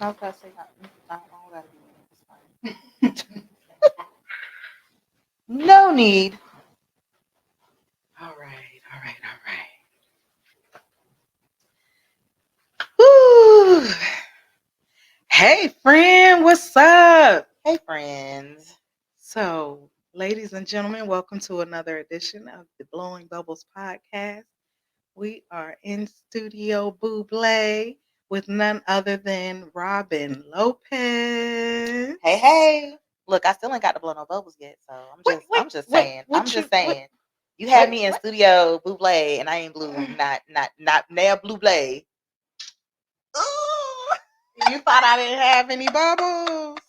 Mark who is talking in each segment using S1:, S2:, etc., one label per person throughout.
S1: Okay, so I don't gotta be with it. It's fine. No need. All right, all right, all right. Woo. Hey, friend, what's up?
S2: Hey, friends.
S1: So, ladies and gentlemen, welcome to another edition of the Blowing Bubbles podcast. We are in Studio Buble with none other than Robin Lopez.
S2: Hey, hey. Look, I still ain't got to blow no bubbles yet, so I'm
S1: Wait,
S2: just,
S1: wait,
S2: I'm just
S1: wait.
S2: saying, I'm
S1: What you?
S2: just
S1: What?
S2: saying. You had
S1: Wait,
S2: me in
S1: what?
S2: studio buble, and I ain't blue, not nail blue blade.
S1: Ooh, you thought I didn't have any bubbles?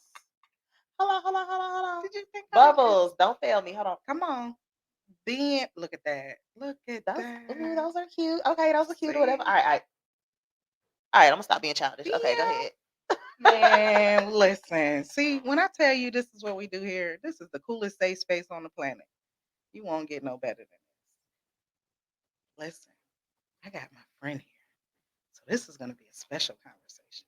S2: Hold on.
S1: Did you think I didn't have?
S2: Bubbles, don't fail me. Hold on.
S1: Come on. Then look at that. Look at that.
S2: Those are cute. Okay, those are cute or whatever.
S1: See?
S2: All right. I'm gonna stop being childish. Okay, go
S1: Yeah.
S2: ahead.
S1: Man, listen. See, when I tell you this is what we do here, this is the coolest safe space on the planet. You won't get no better than this. Listen, I got my friend here. So this is going to be a special conversation.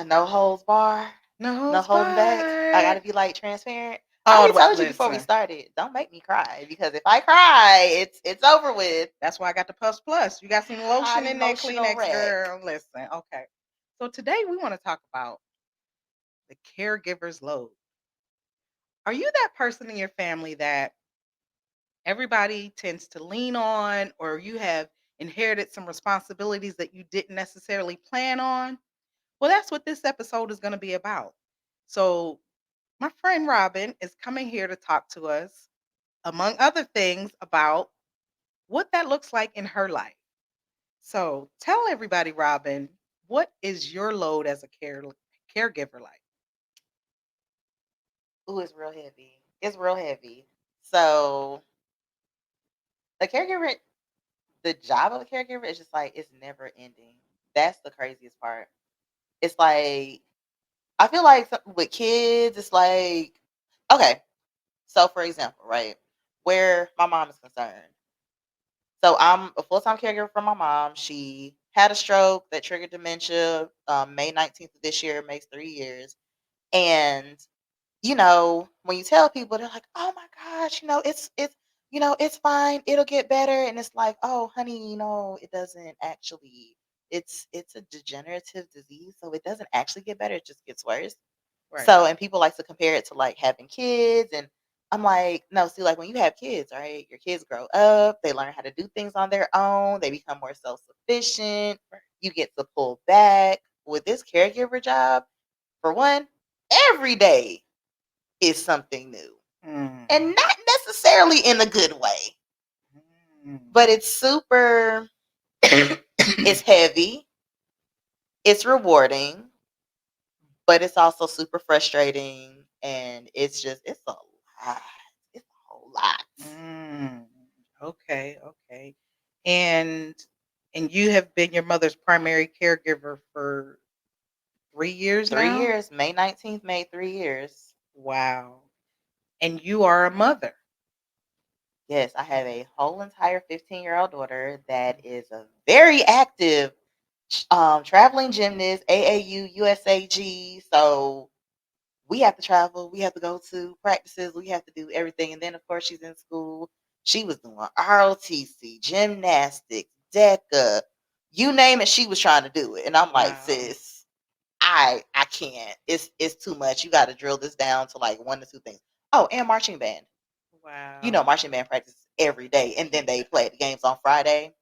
S2: No holds bar.
S1: No
S2: No
S1: holds
S2: holding back. I
S1: barred.
S2: gotta be like transparent. I
S1: All
S2: already
S1: the way.
S2: told you before we
S1: Listen,
S2: started. Don't make me cry because if I cry, it's over with.
S1: that's why I got the Puffs Plus. You got some
S2: Hot
S1: lotion in that
S2: emotional
S1: Kleenex,
S2: wreck.
S1: girl. Listen, okay. So today we want to talk about the caregiver's load. Are you that person in your family that everybody tends to lean on, or you have inherited some responsibilities that you didn't necessarily plan on? Well, that's what this episode is going to be about. So, my friend Robin is coming here to talk to us, among other things, about what that looks like in her life. So, tell everybody, Robin, what is your load as a caregiver like?
S2: Ooh, it's real heavy. It's real heavy. So the caregiver, the job of a caregiver is just like it's never ending. That's the craziest part. It's like I feel like with kids, it's like okay. So for example, right, where my mom is concerned. So I'm a full time caregiver for my mom. She had a stroke that triggered dementia. May 19th of this year makes 3 years. And when you tell people, they're like, "Oh my gosh, it's fine. It'll get better." And it's like, "Oh, honey, it doesn't actually. It's a degenerative disease, so it doesn't actually get better. It just gets worse."
S1: Right.
S2: So, and people like to compare it to like having kids, and I'm like, no, see, like when you have kids, right? Your kids grow up, they learn how to do things on their own, they become more self sufficient. You get to pull back with this caregiver job. For one, every day is something new,
S1: Mm.
S2: and not necessarily in a good way,
S1: Mm.
S2: but it's super. It's heavy. It's rewarding, but it's also super frustrating, and it's a lot. It's a whole lot.
S1: Mm. Okay, okay. And you have been your mother's primary caregiver for 3 years
S2: Three
S1: now?
S2: years, May 19th made 3 years.
S1: Wow. And you are a mother.
S2: Yes, I have a whole entire 15-year-old daughter that is a very active traveling gymnast, AAU, USAG. So we have to travel, we have to go to practices, we have to do everything. And then, of course, she's in school. She was doing ROTC, gymnastics, DECA, you name it, she was trying to do it. And I'm like,
S1: Wow.
S2: sis, I can't. It's too much. You got to drill this down to like one to two things. Oh, and marching band.
S1: Wow.
S2: Marching band practice every day, and then they play the games on Friday.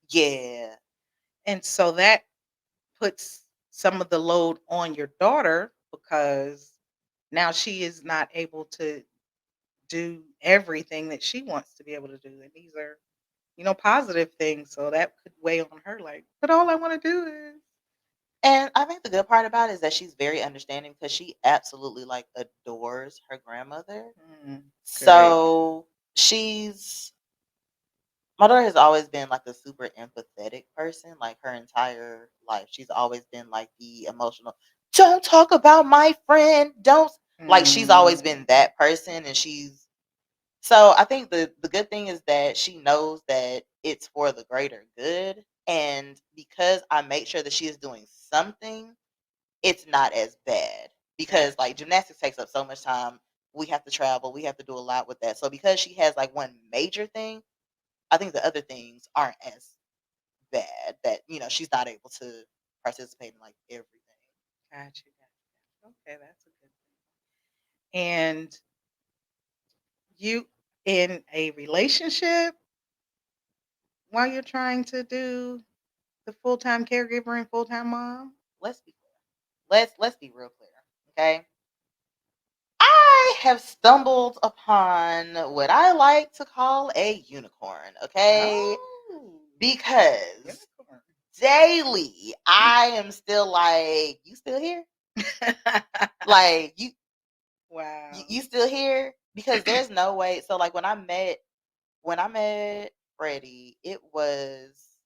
S2: Yeah.
S1: And so that puts some of the load on your daughter because now she is not able to do everything that she wants to be able to do. And these are, positive things. So that could weigh on her like, but all I want to do is.
S2: And I think the good part about it is that she's very understanding because she absolutely like adores her grandmother.
S1: Great.
S2: So she's my daughter has always been like a super empathetic person, like her entire life. She's always been like the emotional, don't talk about my friend, don't like she's always been
S1: Mm.
S2: that person, and she's so I think the good thing is that she knows that it's for the greater good. And because I make sure that she is doing something, it's not as bad. Because like
S1: Gotcha.
S2: gymnastics takes up so much time. We have to travel. We have to do a lot with that. So because she has like one major thing, I think the other things aren't as bad. That she's not able to participate in like everything.
S1: Gotcha. Gotcha. Okay, that's a good thing. And you in a relationship while you're trying to do the full-time caregiver and full-time mom?
S2: Let's be clear. Let's be real clear. Okay. I have stumbled upon what I like to call a unicorn, okay?
S1: Oh,
S2: Because
S1: unicorn.
S2: daily I am still like, you still here? Like you
S1: Wow.
S2: still here? Because there's no way. So like when I met Freddie, it was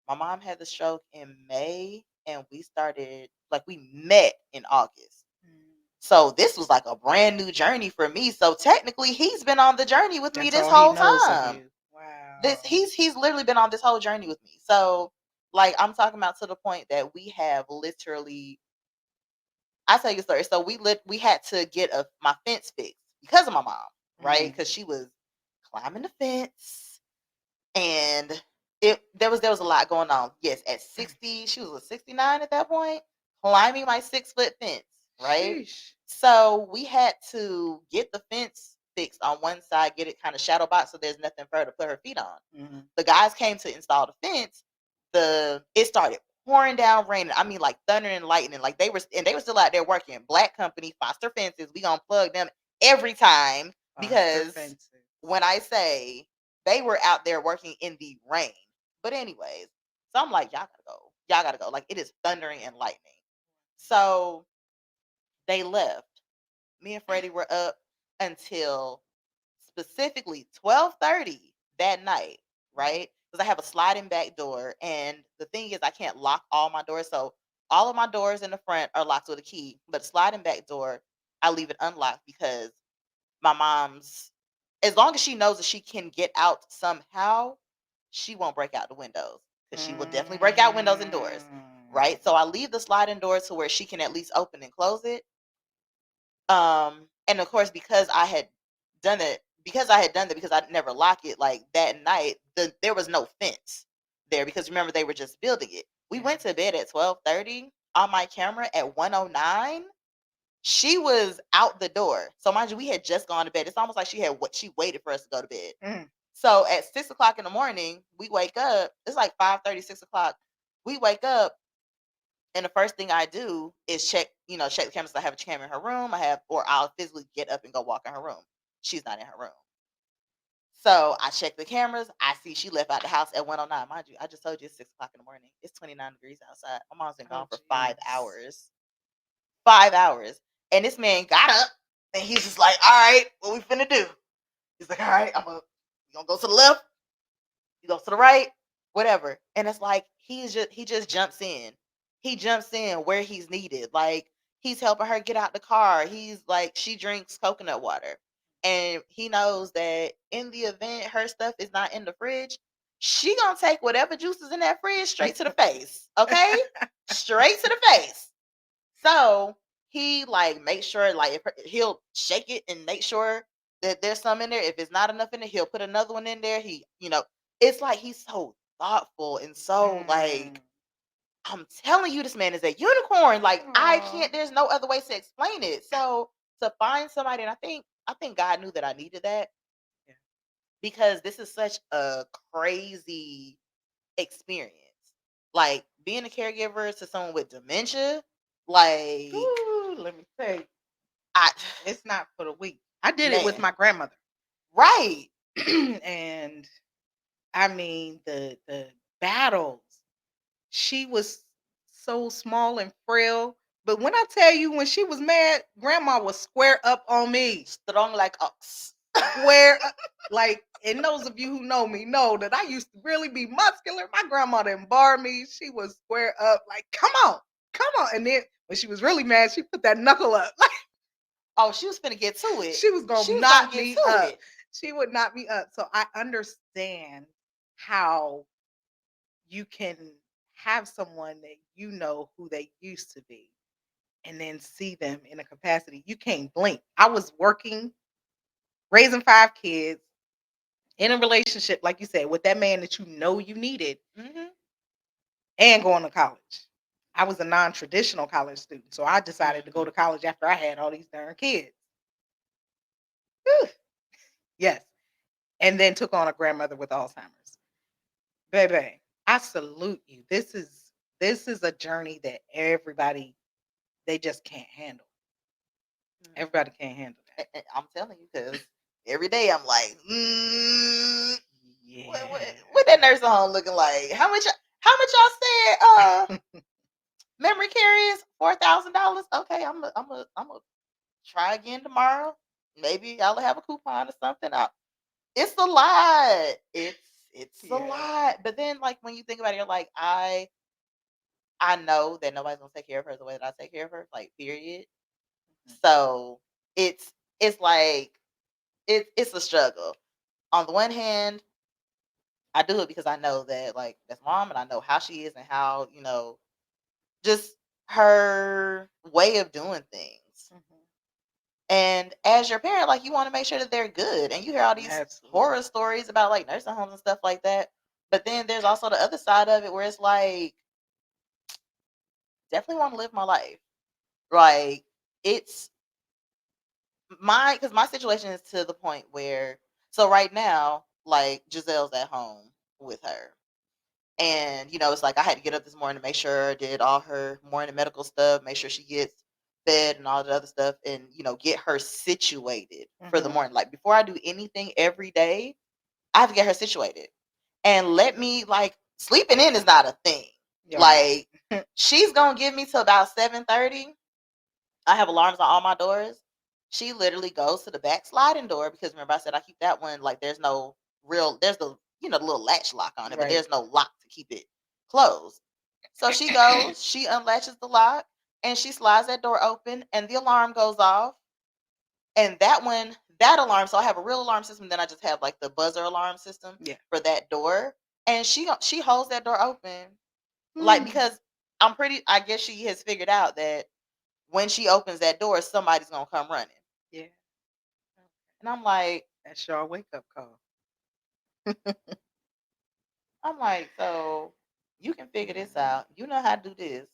S2: my mom had the stroke in May and we met in August.
S1: Mm.
S2: So this was like a brand new journey for me. So technically he's been on the journey with me
S1: That's
S2: this
S1: all he
S2: whole
S1: knows of
S2: time.
S1: you.
S2: This
S1: Wow.
S2: he's literally been on this whole journey with me. So like I'm talking about to the point that we have literally I tell you a story. So we had to get my fence fixed because of my mom, right?
S1: Mm.
S2: Because she was climbing the fence and there was a lot going on. Yes, at 60, she was 69 at that point, climbing my 6 foot fence, right?
S1: Sheesh.
S2: So we had to get the fence fixed on one side, get it kind of shadow boxed so there's nothing for her to put her feet on.
S1: Mhm.
S2: The guys came to install the fence. It started pouring down raining. I mean, like thunder and lightning. Like they were still out there working. Black company, Foster Fences. We gonna plug them every time
S1: Foster
S2: because
S1: fences.
S2: when I say they were out there working in the rain. But anyways, so I'm like, y'all gotta go. Y'all gotta go. Like it is thundering and lightning. So they left. Me and Freddie were up until specifically 12:30 that night, right? Because I have a sliding back door, and the thing is, I can't lock all my doors. So all of my doors in the front are locked with a key, but the sliding back door, I leave it unlocked because my mom's, as long as she knows that she can get out somehow, she won't break out the windows because she will definitely break out windows and doors,
S1: Mm.
S2: right? So I leave the sliding door to where she can at least open and close it. And of course, because I had done that because I never lock it, like that night, there was no fence there because remember they were just building it. We
S1: Yeah.
S2: went to bed at 12:30 on my camera at 1:09. She was out the door. So mind you, we had just gone to bed. It's almost like she waited for us to go to bed.
S1: Mm.
S2: So at 6 o'clock in the morning, we wake up. It's like 5:30, 6 o'clock. We wake up and the first thing I do is check the cameras. So I have a camera in her room. Or I'll physically get up and go walk in her room. She's not in her room. So I check the cameras. I see she left out the house at 1:09. Mind you, I just told you it's 6 o'clock in the morning. It's 29 degrees outside. My mom's been
S1: Oh,
S2: gone for five
S1: jeez.
S2: hours. 5 hours. And this man got up and he's just like, all right, what we finna do? He's like, all right, we gonna go to the left. He goes to the right, whatever. And it's like he just jumps in. He jumps in where he's needed. Like he's helping her get out the car. He's like she drinks coconut water. And he knows that in the event her stuff is not in the fridge, she gonna take whatever juice is in that fridge straight to the face. Okay? Straight to the face. So he like makes sure like he'll shake it and make sure that there's some in there. If it's not enough in it, he'll put another one in there. It's like he's so thoughtful and so
S1: Mm.
S2: like I'm telling you, this man is a unicorn. Like I
S1: Aw.
S2: can't. There's no other way to explain it. So to find somebody, and I think God knew that I needed that
S1: Yeah.
S2: because this is such a crazy experience. Like being a caregiver to someone with dementia, like
S1: Ooh, let me tell you,
S2: I
S1: it's not for the weak. I did it with
S2: man,
S1: my grandmother.
S2: right.
S1: And I mean the battles. She was so small and frail, but when I tell you when she was mad, grandma was square up on me.
S2: Strong like ox.
S1: Square up. Like, and those of you who know me know that I used to really be muscular. My grandma didn't bar me. She was square up, like, come on. And then when she was really mad, she put that knuckle up. Like
S2: Oh, she was finna get to it.
S1: she was
S2: She
S1: gonna
S2: was gonna
S1: knock
S2: get
S1: me
S2: to
S1: up.
S2: it.
S1: She would knock me up. So I understand how you can have someone that you know who they used to be and then see them in a capacity you can't blink. I was working, raising 5 kids, in a relationship, like you said, with that man that you know you needed,
S2: Mhm.
S1: and going to college. I was a non-traditional college student, so I decided to go
S2: Mhm.
S1: to college after I had all these darn kids. Whew, yes, and then took on a grandmother with Alzheimer's. Baby, I salute you. This is a journey that everybody they just can't handle.
S2: Mhm.
S1: Everybody can't handle that.
S2: I'm telling you, because every day I'm like, what
S1: Yeah.
S2: that nursing home looking like? How much y'all said? Memory care is $4,000. Okay, I'm a try again tomorrow. Maybe I'll have a coupon or something. It's a lot. It's a
S1: Yeah.
S2: lot. But then, like when you think about it, you're like, I know that nobody's gonna take care of her the way that I take care of her. Like, period.
S1: Mhm.
S2: So it's it's like it's a struggle. On the one hand, I do it because I know that like that's mom, and I know how she is and how just her way of doing things.
S1: Mhm.
S2: And as your parent, like you want to make sure that they're good. And you hear all these
S1: Absolutely.
S2: horror stories about like nursing homes and stuff like that. But then there's also the other side of it where it's like definitely want to live my life. Like it's because my situation is to the point where so right now, like Giselle's at home with her. And, it's like I had to get up this morning to make sure I did all her morning medical stuff, make sure she gets fed and all the other stuff, and, get her situated for the
S1: Mhm.
S2: morning. Like before I do anything every day, I have to get her situated. And let me like sleeping in is not a thing.
S1: Right.
S2: Like she's gonna give me till about 7:30. I have alarms on all my doors. She literally goes to the back sliding door because remember I said I keep that one like there's the the little latch lock on it, but
S1: Right.
S2: there's no lock to keep it closed. So she goes, she unlatches the lock, and she slides that door open, and the alarm goes off. And that alarm, so I have a real alarm system, then I just have like the buzzer alarm system
S1: Yeah.
S2: for that door. And she holds that door open, like
S1: Hmm.
S2: because I guess she has figured out that when she opens that door, somebody's gonna come running.
S1: Yeah.
S2: And I'm like,
S1: That's your wake up call.
S2: so you can figure this out. You know how to do this.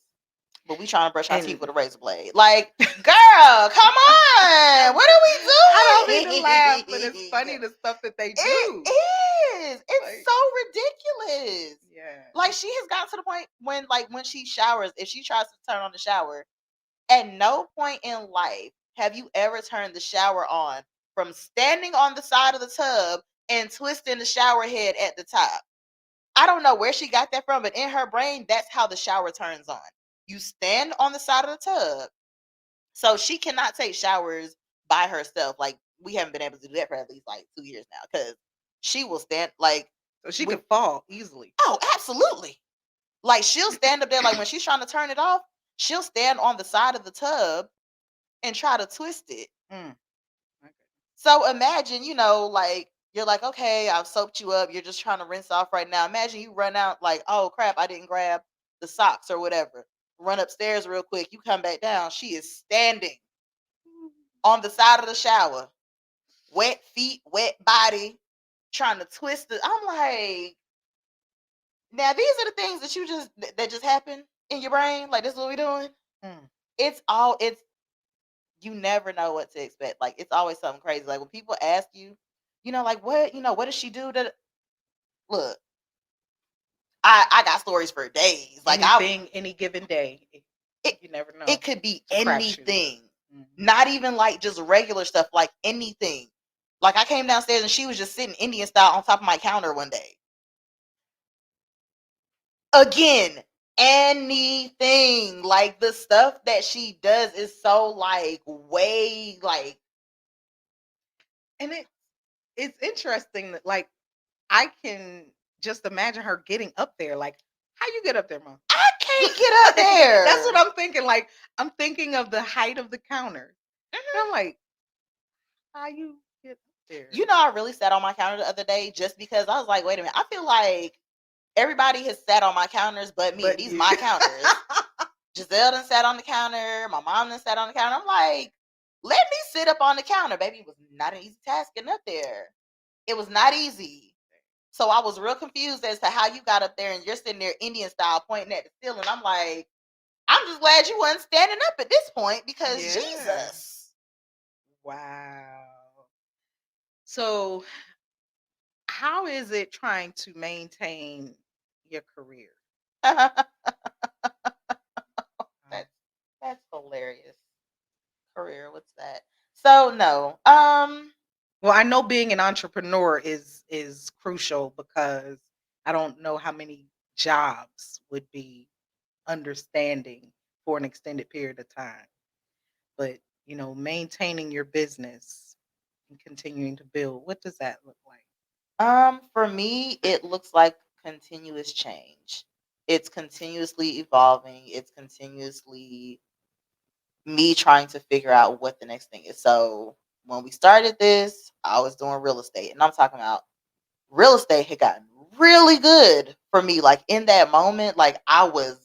S2: But we trying to brush our teeth
S1: And
S2: with a razor blade. Like, girl, come on. What
S1: I don't
S2: are we
S1: mean to laugh, but it's
S2: doing?
S1: funny the stuff that they
S2: It
S1: do.
S2: is. It's
S1: Like,
S2: so ridiculous.
S1: yeah.
S2: Like she has gotten to the point when she showers, if she tries to turn on the shower, at no point in life have you ever turned the shower on from standing on the side of the tub and twisting the shower head at the top. I don't know where she got that from, but in her brain, that's how the shower turns on. You stand on the side of the tub. So she cannot take showers by herself. Like we haven't been able to do that for at least like 2 years now. Cause she will stand like
S1: So she
S2: we
S1: could fall easily.
S2: oh, absolutely. Like she'll stand up there like when she's trying to turn it off, she'll stand on the side of the tub and try to twist it.
S1: Mm. Okay.
S2: So imagine, like you're like, okay, I've soaped you up. You're just trying to rinse off right now. Imagine you run out like, oh crap, I didn't grab the socks or whatever. Run upstairs real quick. You come back down. She is standing on the side of the shower, wet feet, wet body, trying to twist it. I'm like, now these are the things that that just happen in your brain. Like this is what we doing.
S1: Mm.
S2: It's you never know what to expect. Like it's always something crazy. Like when people ask you, like what does she do? To look, I got stories for days. Like
S1: Anything, any given day.
S2: it
S1: You never
S2: it
S1: know.
S2: could be
S1: It's a crapshoot.
S2: anything,
S1: Mhm.
S2: not even like just regular stuff. Like anything. Like I came downstairs and she was just sitting Indian style on top of my counter one day. Again, anything like the stuff that she does is so like way like
S1: And it's interesting that like I can just imagine her getting up there. Like, how you get up there, mom?
S2: I can't get up
S1: Like, that's what
S2: there.
S1: I'm thinking. Like, I'm thinking of the height of the counter. And I'm like, how you get up there?
S2: I really sat on my counter the other day just because I was like, wait a minute, I feel like everybody has sat on my counters but me, and
S1: But
S2: these
S1: you.
S2: my counters. Giselle done sat on the counter. My mom done sat on the counter. I'm like, let me sit up on the counter, baby. It was not an easy task getting up there. It was not easy. So I was real confused as to how you got up there and you're sitting there Indian style pointing at the ceiling. I'm like, I'm just glad you wasn't standing up at this point because
S1: Yeah.
S2: Jesus.
S1: Wow. So, how is it trying to maintain your career?
S2: that's
S1: Um,
S2: that's hilarious. Career, what's that? So no.
S1: well, I know being an entrepreneur is crucial because I don't know how many jobs would be understanding for an extended period of time. But, maintaining your business and continuing to build, what does that look like?
S2: For me, it looks like continuous change. It's continuously evolving. It's continuously me trying to figure out what the next thing is. So when we started this, I was doing real estate, and I'm talking about real estate had gotten really good for me. Like in that moment, like I was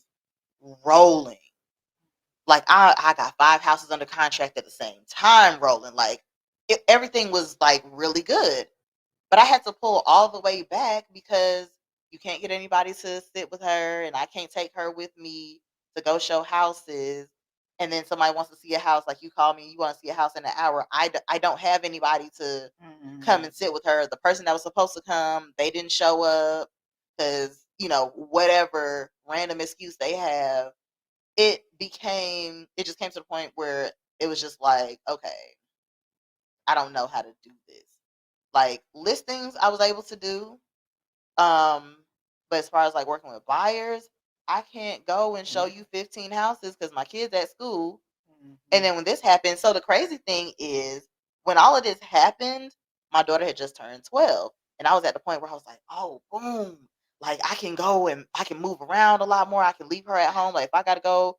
S2: rolling. Like I got 5 houses under contract at the same time, rolling. Like everything was like really good. But I had to pull all the way back because you can't get anybody to sit with her, and I can't take her with me to go show houses. And then somebody wants to see a house, like you call me, you want to see a house in an hour. I don't have anybody to come
S1: Mhm.
S2: and sit with her. The person that was supposed to come, they didn't show up because, whatever random excuse they have. It just came to the point where it was just like, okay, I don't know how to do this. Like listings, I was able to do. Um, but as far as like working with buyers, I can't go and show
S1: Yeah.
S2: you 15 houses because my kids at school. And
S1: Mhm.
S2: then when this happened, so the crazy thing is when all of this happened, my daughter had just turned 12. And I was at the point where I was like, oh, boom. Like I can go and I can move around a lot more. I can leave her at home. Like if I gotta go,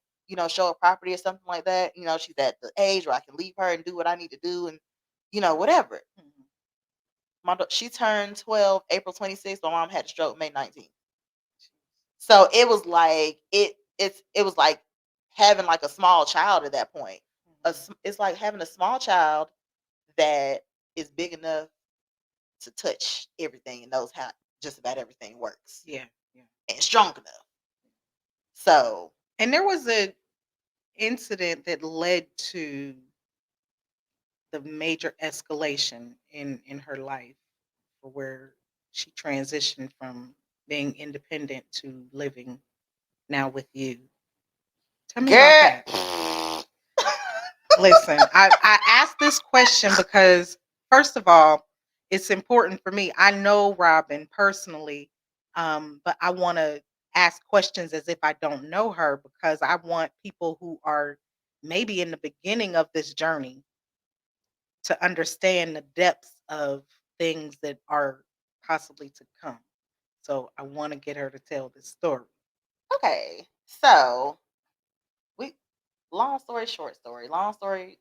S2: show a property or something like that, she's at the age where I can leave her and do what I need to do and whatever.
S1: Mhm.
S2: She turned 12 April 26th. My mom had a stroke May 19th. So it was like it was like having like a small child at that point.
S1: Mhm.
S2: It's like having a small child that is big enough to touch everything and knows how just about everything works
S1: Yeah. Yeah.
S2: and strong enough. So
S1: And there was a incident that led to the major escalation in her life, where she transitioned from being independent to living now with you. Tell me about
S2: girl,
S1: that. Listen, I asked this question because first of all, it's important for me. I know Robin personally, but I want to ask questions as if I don't know her because I want people who are maybe in the beginning of this journey to understand the depths of things that are possibly to come. So I want to get her to tell this story.
S2: okay. So we long story short story. Long story.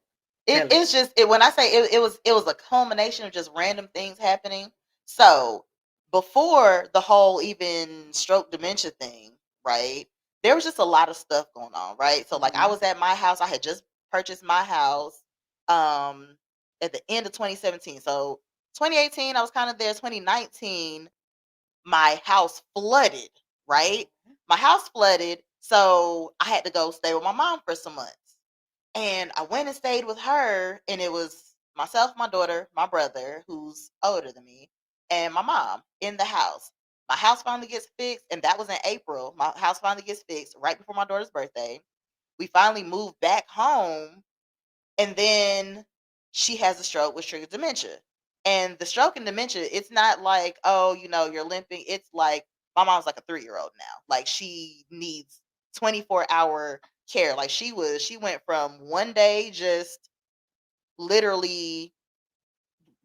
S1: Tell it.
S2: It's just when I say it was a culmination of just random things happening. So before the whole even stroke dementia thing, right? There was just a lot of stuff going on, right? So like I
S1: Mhm.
S2: was at my house. I had just purchased my house um at the end of 2017. So 2018, I was kind of there. 2019, my house flooded, right?
S1: Mhm.
S2: My house flooded, so I had to go stay with my mom for some months. And I went and stayed with her, and it was myself, my daughter, my brother, who's older than me, and my mom in the house. My house finally gets fixed, and that was in April. My house finally gets fixed right before my daughter's birthday. We finally moved back home, and then she has a stroke which triggers dementia. And the stroke and dementia, it's not like, oh, you're limping. It's like my mom's like a 3-year-old now. Like she needs 24-hour care. Like she went from one day just literally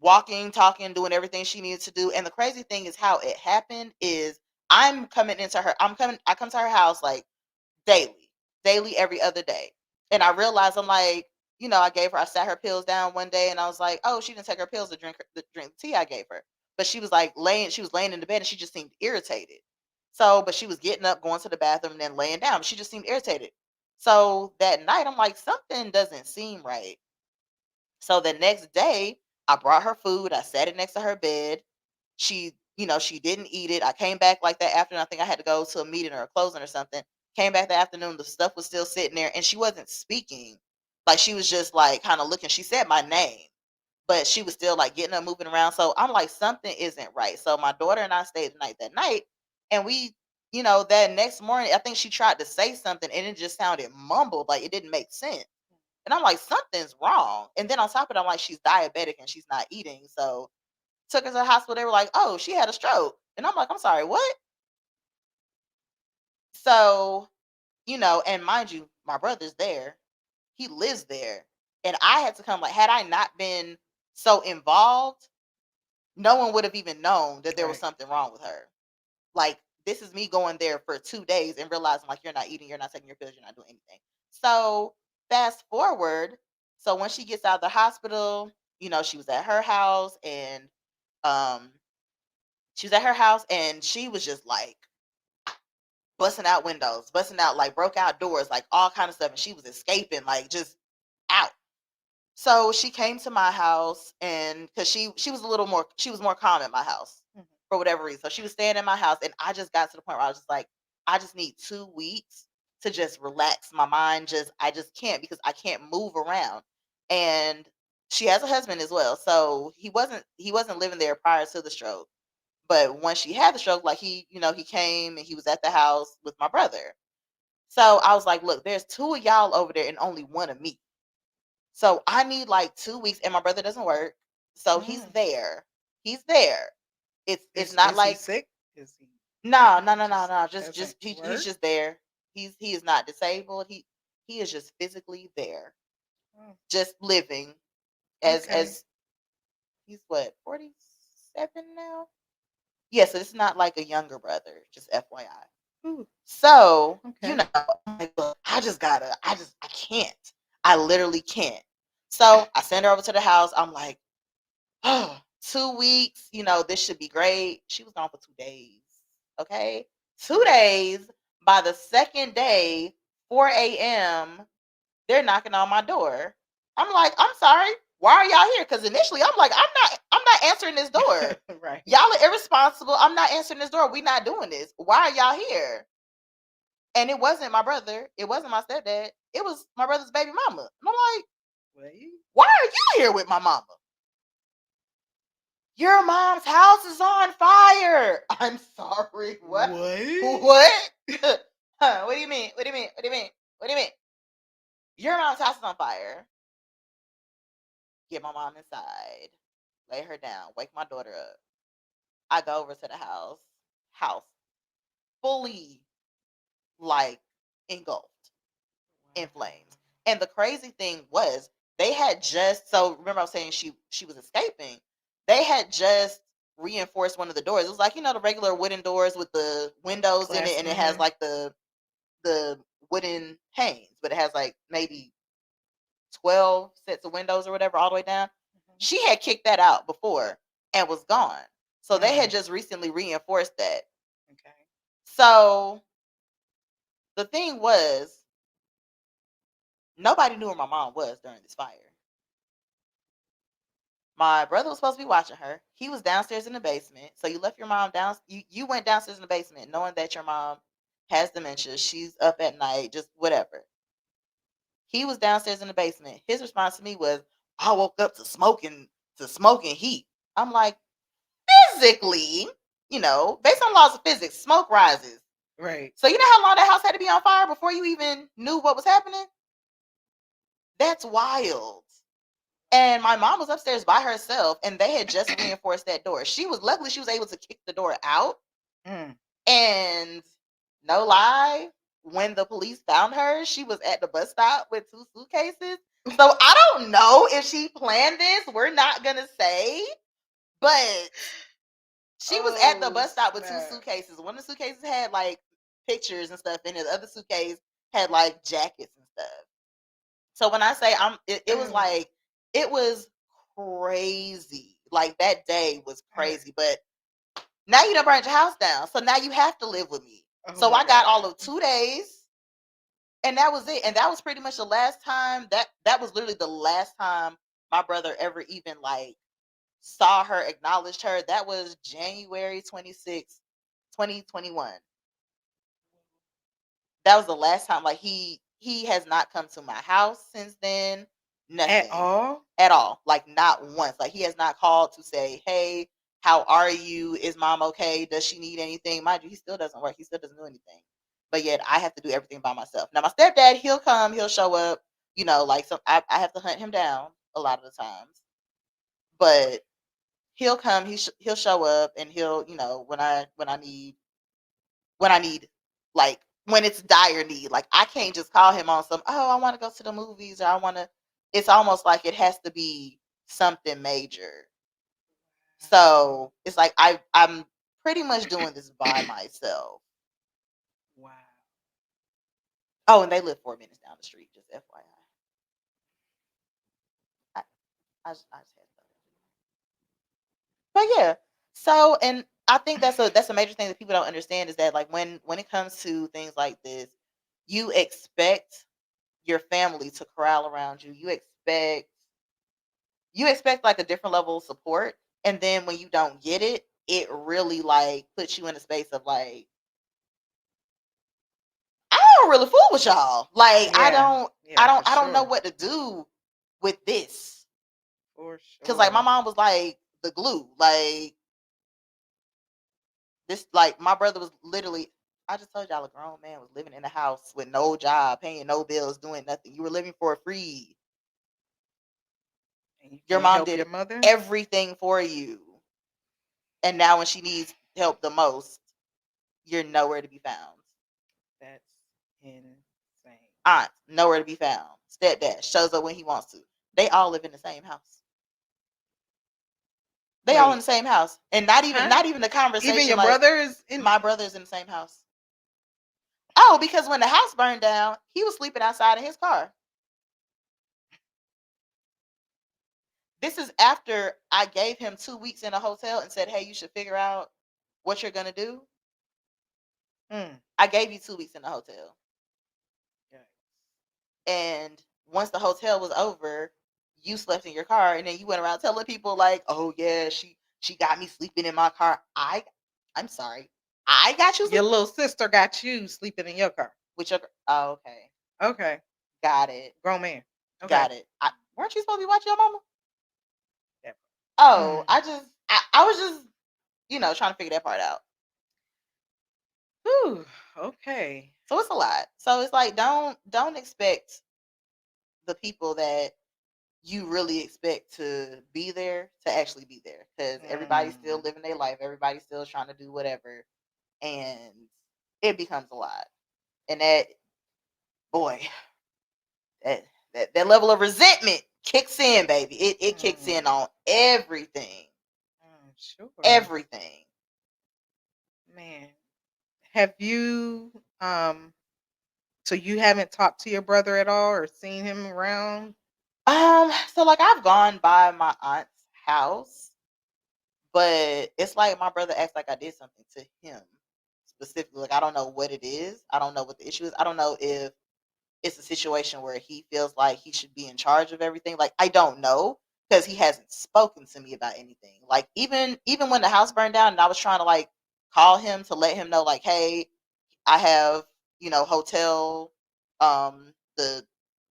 S2: walking, talking, doing everything she needed to do. And the crazy thing is how it happened is I come to her house like daily, daily every other day. And I realized I'm like, I sat her pills down one day and I was like, oh, she didn't take her pills to drink the tea I gave her. But she was laying in the bed and she just seemed irritated. So, but she was getting up, going to the bathroom, and then laying down. She just seemed irritated. So that night, I'm like, something doesn't seem right. So the next day, I brought her food. I sat it next to her bed. She didn't eat it. I came back like that afternoon. I think I had to go to a meeting or a closing or something. Came back that afternoon. The stuff was still sitting there, and she wasn't speaking. Like she was just like kind of looking. She said my name, but she was still like getting up, moving around. So I'm like, something isn't right. So my daughter and I stayed the night that night, and that next morning, I think she tried to say something, and it just sounded mumbled, like it didn't make sense. And I'm like, something's wrong. And then on top of it, I'm like, she's diabetic and she's not eating. So took her to the hospital. They were like, oh, she had a stroke. And I'm like, I'm sorry, what? So, and mind you, my brother's there. He lives there. And I had to come, like, had I not been so involved, no one would have even known that there was
S1: Right.
S2: something wrong with her. Like, this is me going there for 2 days and realizing, like, you're not eating, you're not taking your pills, you're not doing anything. So, fast forward. So, when she gets out of the hospital, she was at her house and um, she was just like busting out windows, busting out like broke out doors, like all kind of stuff. And she was escaping, like just out. So she came to my house, and because she was she was more calm at my house
S1: Mhm.
S2: for whatever reason. So she was staying in my house, and I just got to the point where I was just like, I just need 2 weeks to just relax my mind. I just can't, because I can't move around. And she has a husband as well, so he wasn't living there prior to the stroke. But when she had the stroke, like he came and he was at the house with my brother. So I was like, look, there's two of y'all over there and only one of me. So I need like 2 weeks, and my brother doesn't work, so he's
S1: Mm.
S2: there. He's there. It's not
S1: Is he
S2: like,
S1: sick? Is
S2: no, no,
S1: he
S2: no, no,
S1: just
S2: no. Just
S1: doesn't
S2: he's
S1: work?
S2: just there. He is not disabled. He is just physically there,
S1: Oh,
S2: just living
S1: okay.
S2: as he's what, 47 now. Yeah, so it's not like a younger brother. Just FYI.
S1: Ooh,
S2: So,
S1: okay.
S2: I'm like, look, I can't. I literally can't. So I send her over to the house. I'm like, oh, 2 weeks, this should be great. She was gone for 2 days. Okay. Two
S1: Mm.
S2: days. By the second day, 4 a.m., they're knocking on my door. I'm like, I'm sorry. Why are y'all here? Because initially I'm like, I'm not answering this door.
S1: Right.
S2: Y'all are irresponsible. I'm not answering this door. We not doing this. Why are y'all here? And it wasn't my brother. It wasn't my stepdad. It was my brother's baby mama. And I'm like,
S1: Wait.
S2: why are you here with my mama? Your mom's house is on fire. I'm sorry. What?
S1: What?
S2: What? Huh, what do you mean? What do you mean? What do you mean? What do you mean? Your mom's house is on fire. Get my mom inside. Lay her down. Wake my daughter up. I go over to the house. House fully like engulfed in flames.
S1: Wow.
S2: And the crazy thing was, they had just, so remember I was saying she was escaping. They had just reinforced one of the doors. It was like, the regular wooden doors with the windows in it,
S1: Glass
S2: and
S1: in
S2: it has
S1: there.
S2: like the wooden panes, but it has like maybe 12 sets of windows or whatever all the way down.
S1: Mhm.
S2: She had kicked that out before and was gone. So they had
S1: Mm.
S2: just recently reinforced that.
S1: Okay.
S2: So the thing was, nobody knew where my mom was during this fire. My brother was supposed to be watching her. He was downstairs in the basement. So you left your mom down. You went downstairs in the basement knowing that your mom has dementia. She's up at night, just whatever. He was downstairs in the basement. His response to me was, I woke up to smoking heat. I'm like, physically, based on laws of physics, smoke rises.
S1: Right.
S2: So you know how long that house had to be on fire before you even knew what was happening? That's wild. And my mom was upstairs by herself, and they had just reinforced that door. Luckily she was able to kick the door out.
S1: Mm.
S2: And no lie, when the police found her, she was at the bus stop with 2 suitcases. So I don't know if she planned this. We're not gonna say, but she was at the
S1: Oh,
S2: bus stop with two
S1: snap.
S2: suitcases. One of the suitcases had like pictures and stuff in it. The other suitcase had like jackets and stuff. So when I say it was
S1: Mm.
S2: like, it was crazy. Like that day was
S1: Mm.
S2: crazy. But Now you done burnt your house down. So now you have to live with me.
S1: Oh
S2: So
S1: my
S2: I got all
S1: god.
S2: of 2 days, and that was it. And that was pretty much the last time that was literally the last time my brother ever even like saw her, acknowledged her. That was January 26th, 2021. That was the last time. Like he has not come to my house since then.
S1: At
S2: Nothing
S1: all?
S2: at all. Like not once. Like he has not called to say, "Hey, how are you? Is mom okay? Does she need anything?" Mind you, he still doesn't work. He still doesn't do anything. But yet I have to do everything by myself. Now my stepdad, he'll come, he'll show up. Like some I have to hunt him down a lot of the times. But he'll come. He'll show up, and he'll when I need like when it's dire need. Like I can't just call him on some, oh, I want to go to the movies, or I want to. It's almost like it has to be something major. So it's like I'm pretty much doing this by myself.
S1: Wow.
S2: Oh, and they live 4 minutes down the street. Just FYI. I just had to. But yeah. So, and I think that's a major thing that people don't understand is that like when it comes to things like this, you expect your family to corral around you. You expect like a different level of support, and then when you don't get it, it really like puts you in a space of like, I don't really fool with y'all. Like I
S1: Yeah.
S2: don't I
S1: Yeah, for
S2: don't I don't know
S1: sure.
S2: what to do with this.
S1: For
S2: Cause like my
S1: sure.
S2: mom was like the glue. Like this, like my brother was literally, I just told y'all, a grown man was living in a house with no job, paying no bills, doing nothing. You were living for free.
S1: And you
S2: Your
S1: can't
S2: mom
S1: help your
S2: did
S1: mother?
S2: everything for you. And now when she needs help the most, you're nowhere to be found.
S1: That's insane.
S2: Aunt, nowhere to be found. Stepdad shows up when he wants to. They all live in the same house. They all in
S1: Wait,
S2: the same house. And not even
S1: huh?
S2: not even the
S1: Even
S2: conversation
S1: your
S2: like
S1: brother is in.
S2: my brother's in the same house. Oh, because when the house burned down, he was sleeping outside in his car. This is after I gave him 2 weeks in a hotel and said, "Hey, you should figure out what you're gonna do."
S1: Mm,
S2: I gave you 2 weeks in the hotel,
S1: yeah.
S2: and once the hotel was over, you slept in your car, and then you went around telling people like, "Oh yeah, she got me sleeping in my car." I'm sorry, I got you
S1: Your
S2: sleeping
S1: little sister got you sleeping in your car.
S2: with your. Oh, okay,
S1: Okay.
S2: got it,
S1: Grown man. Okay.
S2: got it. Weren't you supposed to be watching your mama?
S1: Yeah.
S2: Oh,
S1: Mm.
S2: I was just trying to figure that part out.
S1: Whew. Okay.
S2: So it's a lot. So it's like don't expect the people that you really expect to be there to actually be there, because everybody's still
S1: Mm.
S2: living their life. Everybody's still trying to do whatever, and it becomes a lot. And that, boy, that that level of resentment kicks in, baby. It kicks in
S1: Mm.
S2: on everything,
S1: Sure.
S2: everything.
S1: Man. Have you so you haven't talked to your brother at all or seen him around?
S2: So like I've gone by my aunt's house, but it's like my brother acts like I did something to him specifically. Like I don't know what it is. I don't know what the issue is. I don't know if it's a situation where he feels like he should be in charge of everything. Like I don't know, because he hasn't spoken to me about anything. Like even when the house burned down and I was trying to like call him to let him know like, hey, I have, hotel the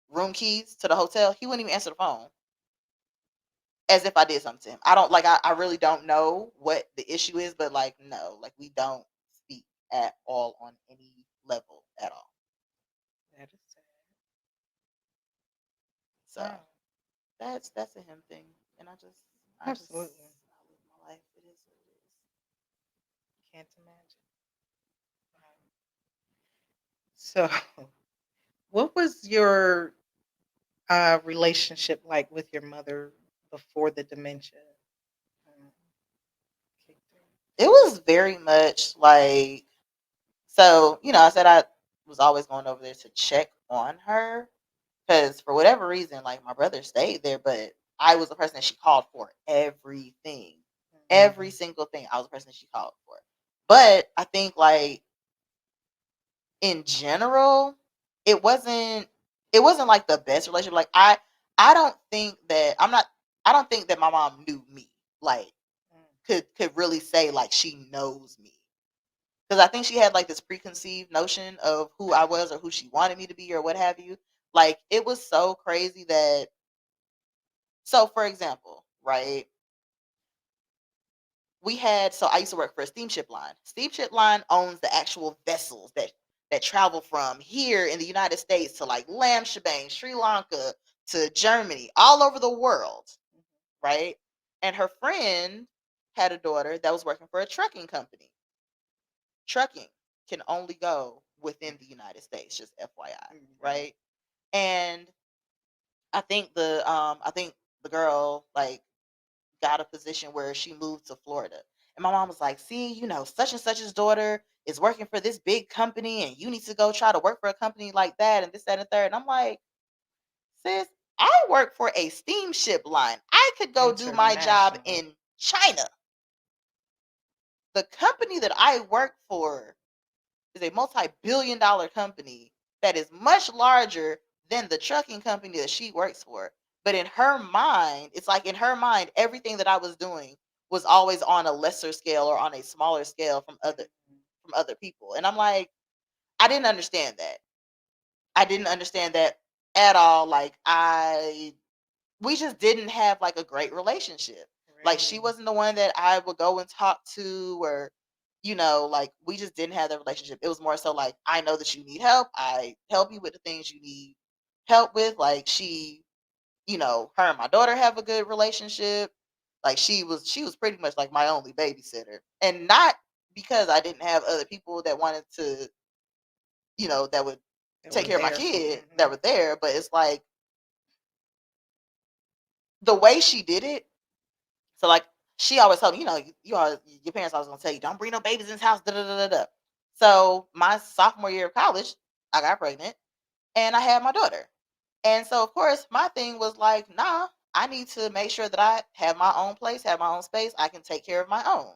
S2: room keys to the hotel, he wouldn't even answer the phone, as if I did something to him. I don't like I really don't know what the issue is, but like no, like we don't speak at all on any level at all.
S1: That is sad.
S2: So
S1: Wow.
S2: that's a him thing. And
S1: Absolutely.
S2: I live my life. It is what it is.
S1: Can't imagine. Wow. So, what was your relationship like with your mother before the dementia um, kicked in?
S2: It was very much like, so, I said I was always going over there to check on her, because for whatever reason, like my brother stayed there, but I was the person that she called for everything. Every
S1: Mhm.
S2: single thing. I was the person she called for. But I think like in general, it wasn't it wasn't like the best relationship. Like I don't think that I don't think that my mom knew me. Like
S1: Mm.
S2: could really say like she knows me. Because I think she had like this preconceived notion of who I was or who she wanted me to be or what have you. Like it was so crazy that so for example, right? We had so I used to work for a steamship line. Steamship line owns the actual vessels that travel from here in the United States to like Lamshebang, Sri Lanka, to Germany, all over the world, right? And her friend had a daughter that was working for a trucking company. Trucking can only go within the United States, just FYI,
S1: Right.
S2: right? And I think the girl like got a position where she moved to Florida. And my mom was like, see, you know, such and such's daughter is working for this big company and you need to go try to work for a company like that and this, that, and the third. And I'm like, sis, I work for a steamship line. I could go do my job
S1: International.
S2: in China. The company that I work for is a multi-billion dollar company that is much larger than the trucking company that she works for. But in her mind, it's like in her mind, everything that I was doing was always on a lesser scale or on a smaller scale
S1: Mhm.
S2: from other people. And I'm like, I didn't understand that. I didn't understand that at all. Like I we just didn't have like a great relationship. Like she
S1: Really?
S2: wasn't the one that I would go and talk to or you know, like we just didn't have that relationship. It was more so like I know that you need help. I help you with the things you need help with. Like she, you know, her and my daughter have a good relationship. Like she was pretty much like my only babysitter. And not because I didn't have other people that wanted to, you know, that would
S1: It
S2: take
S1: were
S2: care of my
S1: there.
S2: kid that
S1: Mhm.
S2: were there, but it's like the way she did it. So like she always told me, you know, you all your parents always gonna tell you, don't bring no babies in this house. Da da da da da. So my sophomore year of college, I got pregnant and I had my daughter. And so of course my thing was like, nah, I need to make sure that I have my own place, have my own space. I can take care of my own.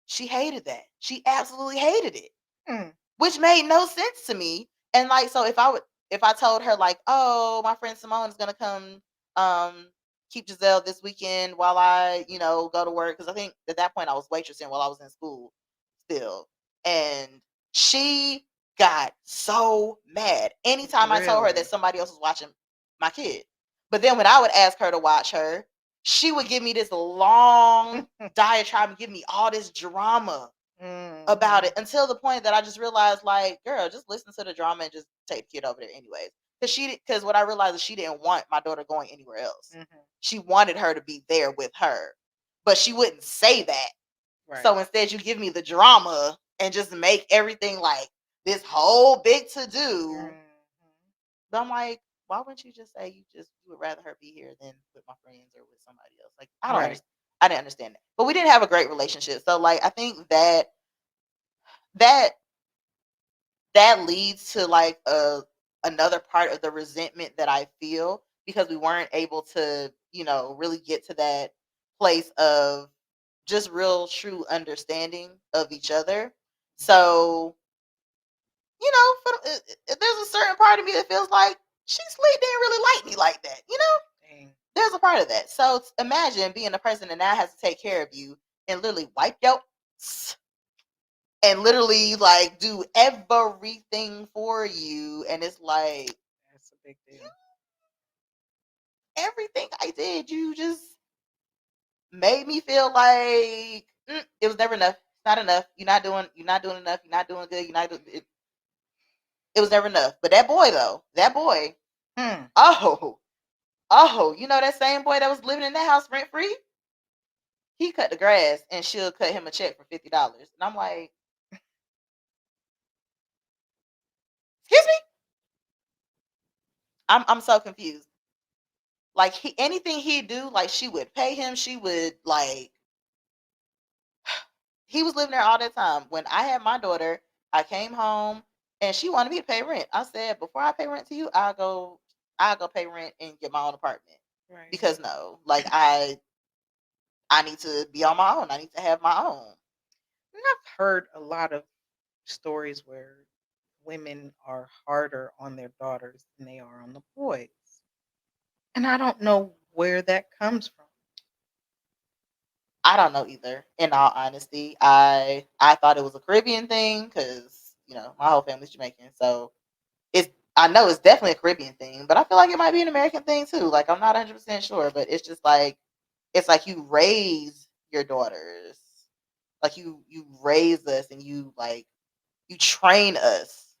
S2: She hated that. She absolutely hated it,
S1: Mm.
S2: which made no sense to me. And like, so if I told her like, oh, my friend Simone is gonna come, um, keep Giselle this weekend while I, you know, go to work because I think at that point I was waitressing while I was in school still, and she got so mad anytime I told her that
S1: Really?
S2: somebody else was watching my kid. But then when I would ask her to watch her, she would give me this long diatribe and give me all this drama about it
S1: Mhm.
S2: until the point that I just realized, like, girl, just listen to the drama and just take the kid over there anyways. Because what I realized is she didn't want my daughter going anywhere else.
S1: Mhm.
S2: She wanted her to be there with her, but she wouldn't say that.
S1: Right.
S2: So instead, you give me the drama and just make everything like this whole big to do.
S1: Mhm.
S2: But I'm like, why wouldn't you just say you would rather her be here than with my friends or with somebody else? Like, I don't
S1: Right.
S2: understand. I didn't understand that. But we didn't have a great relationship. So like I think that that leads to like another part of the resentment that I feel because we weren't able to, you know, really get to that place of just real true understanding of each other. So, you know, there's a certain part of me that feels like she sweet didn't really like me like that. You know,
S1: Dang.
S2: there's a part of that. So imagine being a person that now has to take care of you and literally wipe your and literally like do everything for you and it's like
S1: That's a big deal.
S2: everything I did you just made me feel like it was never enough, it's not enough, you're not doing enough, you're not doing good, you're not doing it was never enough. But that boy though, that boy,
S1: Hmm.
S2: oh, oh, you know that same boy that was living in that house rent free, he cut the grass and she'll cut him a check for $50 and I'm like, excuse me, I'm so confused. Like anything he do, like she would pay him. She would like he was living there all that time. When I had my daughter, I came home and she wanted me to pay rent. I said, before I pay rent to you, I'll go pay rent and get my own apartment.
S1: Right.
S2: Because no, like I need to be on my own. I need to have my own.
S1: And I've heard a lot of stories where women are harder on their daughters than they are on the boys. And I don't know where that comes from.
S2: I don't know either. In all honesty, I thought it was a Caribbean thing because my whole family's Jamaican, so it's I know it's definitely a Caribbean thing, but I feel like it might be an American thing too. Like I'm not 100% sure, but it's just like it's like you raise your daughters, like you raise us and you train us,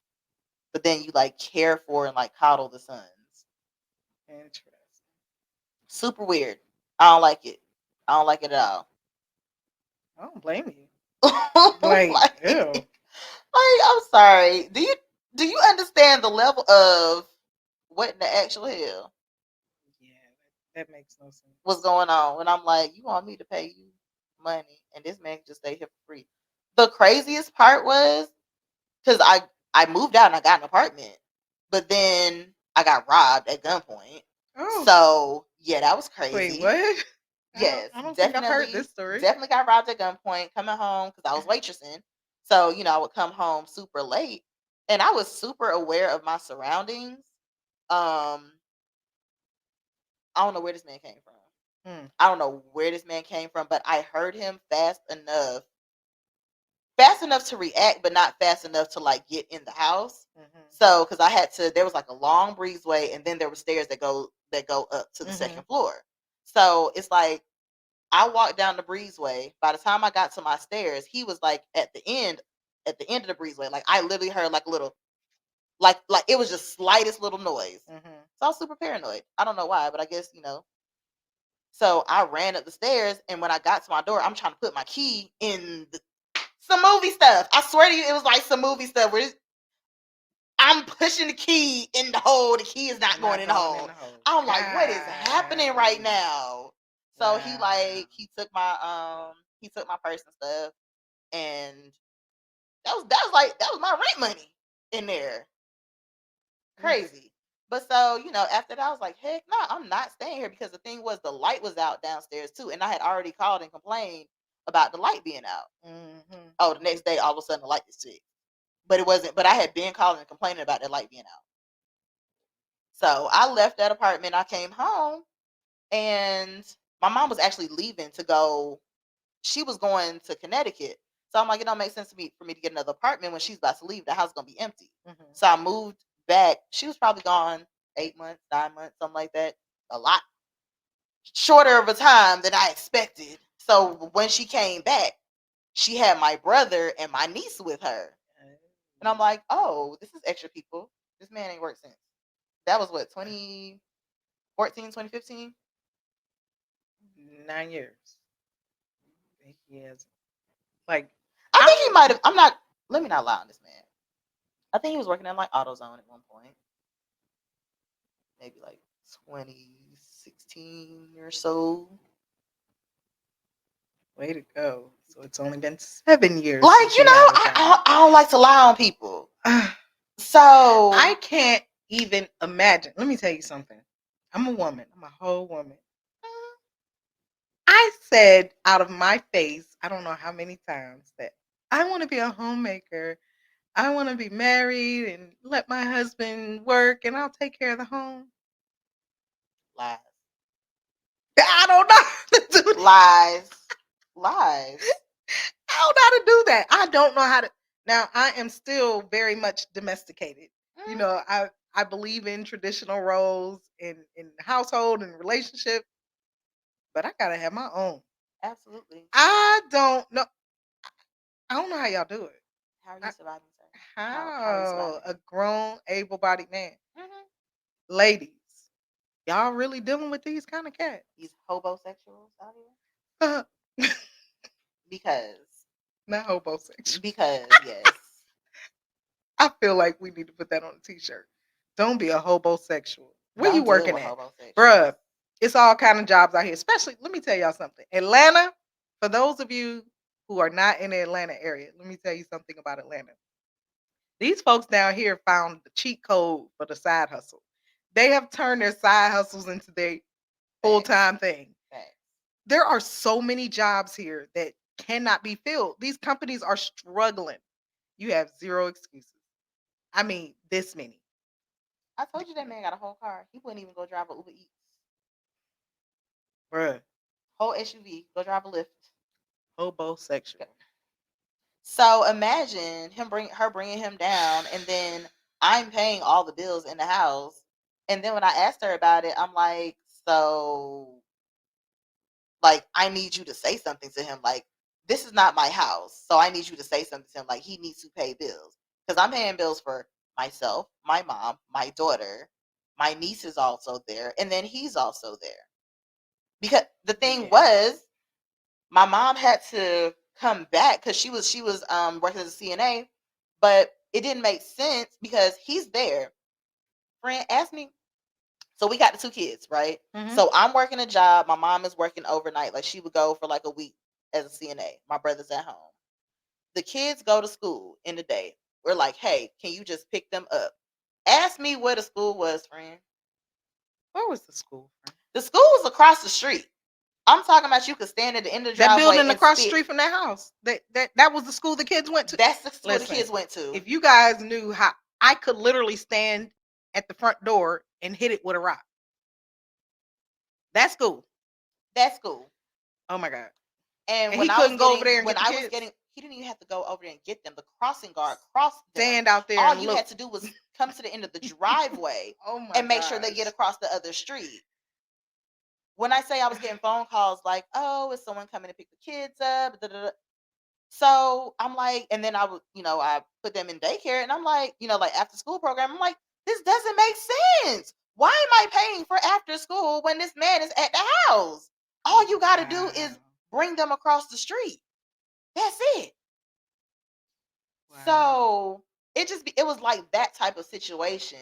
S2: but then you like care for and like coddle the sons.
S1: Interesting.
S2: Super weird. I don't like it. I don't like it at all.
S1: I don't blame you. Like, ew.
S2: like I'm sorry. Do you understand the level of what in the actual hell
S1: Yeah, that makes no sense.
S2: was going on? When I'm like, you want me to pay you money, and this man can just stay here for free. The craziest part was because I moved out and I got an apartment, but then I got robbed at gunpoint.
S1: Oh,
S2: So yeah, that was
S1: wait,
S2: crazy.
S1: what?
S2: Yes,
S1: I don't think I've heard this
S2: definitely,
S1: story.
S2: definitely got robbed at gunpoint coming home because I was waitressing. So, I would come home super late and I was super aware of my surroundings. Um, I don't know where this man came from.
S1: Hmm.
S2: I don't know where this man came from, but I heard him fast enough to react, but not fast enough to like get in the house.
S1: Mm-hmm.
S2: So, because there was like a long breezeway, and then there were stairs that go up to the
S1: Mm-hmm.
S2: second floor. So it's like I walked down the breezeway. By the time I got to my stairs, he was like at the end of the breezeway. Like I literally heard like a little, like it was just slightest little noise.
S1: Mm-hmm.
S2: So I was super paranoid. I don't know why, but I guess. So I ran up the stairs, and when I got to my door, I'm trying to put my key in some movie stuff. I swear to you, it was like some movie stuff where I'm pushing the key in the hole. The key is not going
S1: Not
S2: in the
S1: going in
S2: hole.
S1: the hole.
S2: I'm like, what is happening right
S1: Golly.
S2: now? So he
S1: Wow.
S2: like he took my purse and stuff, and that was my rent money in there.
S1: Interesting.
S2: Crazy. But so, after that I was like, heck no, I'm not staying here because the thing was the light was out downstairs too. And I had already called and complained about the light being out.
S1: Mm-hmm.
S2: Oh, the next day all of a sudden the light is fixed. But it wasn't but I had been calling and complaining about that light being out. So I left that apartment, I came home, and my mom was actually leaving to go. She was going to Connecticut. So I'm like, it don't make sense to me for me to get another apartment when she's about to leave. The house is gonna be empty.
S1: Mm-hmm.
S2: So I moved back. She was probably gone 8 months, 9 months, something like that. A lot shorter of a time than I expected. So when she came back, she had my brother and my niece with her. And I'm like, oh, this is extra people. This man ain't worked since. That was what, 2014, 2015?
S1: 9 years. He has like
S2: I
S1: I
S2: think he
S1: don't.
S2: might have. I'm not. Let me not lie on this man. I think he was working at like AutoZone at one point, maybe like 2016 or so.
S1: Way to go. So it's only been 7 years
S2: Like
S1: since he had a job.
S2: I don't like to lie on people. So
S1: I can't even imagine. Let me tell you something. I'm a woman. I'm a whole woman. I said out of my face, I don't know how many times, that I want to be a homemaker. I want to be married and let my husband work and I'll take care of the home.
S2: lies,
S1: I don't know how to do that.
S2: lies, lies.
S1: I don't know how to do that. I don't know how to. Now, I am still very much domesticated. You
S2: Mm,
S1: know, I believe in traditional roles in household and relationship, but I gotta have my own.
S2: absolutely.
S1: I don't know. I don't know how y'all do it.
S2: How are you
S1: I,
S2: surviving, sir? How are you
S1: how
S2: surviving?
S1: a grown, able-bodied man,
S2: Hmm.
S1: ladies, y'all really dealing with these kind of cats?
S2: These hobosexuals out here
S1: Not
S2: because
S1: homosexual.
S2: yes,
S1: I feel like we need to put that on a t-shirt. Don't be a hobosexual. Where you
S2: don't deal
S1: working
S2: with
S1: at?
S2: hobosexuals.
S1: Bruh, it's all kind of jobs out here. Especially, let me tell y'all something. Atlanta, for those of you who are not in the Atlanta area, let me tell you something about Atlanta. These folks down here found the cheat code for the side hustle. They have turned their side hustles into their
S2: Facts,
S1: full-time thing.
S2: facts.
S1: There are so many jobs here that cannot be filled. These companies are struggling. You have zero excuses. I mean, this many.
S2: I told you that man got a whole car. He wouldn't even go drive a Uber Eats.
S1: Bruh,
S2: Whole SUV. Go drive a Lyft.
S1: hobosexual.
S2: So imagine her bringing him down, and then I'm paying all the bills in the house. And then when I asked her about it, I'm like, so, like, I need you to say something to him. Like, this is not my house, so I need you to say something to him. Like, he needs to pay bills because I'm paying bills for myself, my mom, my daughter, my niece is also there, and then he's also there. Because the thing
S1: Yeah.
S2: was, my mom had to come back because she was working as a CNA, but it didn't make sense because he's there. Friend asked me. So we got the two kids, right?
S1: Hmm.
S2: So I'm working a job. My mom is working overnight. Like she would go for like a week as a CNA. My brother's at home. The kids go to school in the day. We're like, hey, can you just pick them up? Ask me where the school was, friend.
S1: Where was the school from?
S2: The school was across the street. I'm talking about you could stand at the end of the
S1: That
S2: driveway
S1: building
S2: and
S1: across the
S2: spit.
S1: street from that house. That was the school the kids went to.
S2: That's the school the
S1: Listen,
S2: kids went to.
S1: if you guys knew how I could literally stand at the front door and hit it with a rock. That school.
S2: That school.
S1: Oh my god.
S2: And
S1: And he couldn't go over there and get the kids.
S2: he didn't even have to go over there and get them. The crossing guard crossed them.
S1: Stand out there
S2: All
S1: and
S2: you
S1: look.
S2: had to do was come to the end of the driveway
S1: Oh my
S2: and make sure they
S1: gosh.
S2: get across the other street. When I say I was getting phone calls like, "Oh, is someone coming to pick the kids up?" Da, da, da. So I'm like, and then I would, I put them in daycare, and I'm like, like after school program. I'm like, this doesn't make sense. Why am I paying for after school when this man is at the house? All you got to do is
S1: Wow.
S2: bring them across the street. That's it.
S1: Wow.
S2: So it was like that type of situation.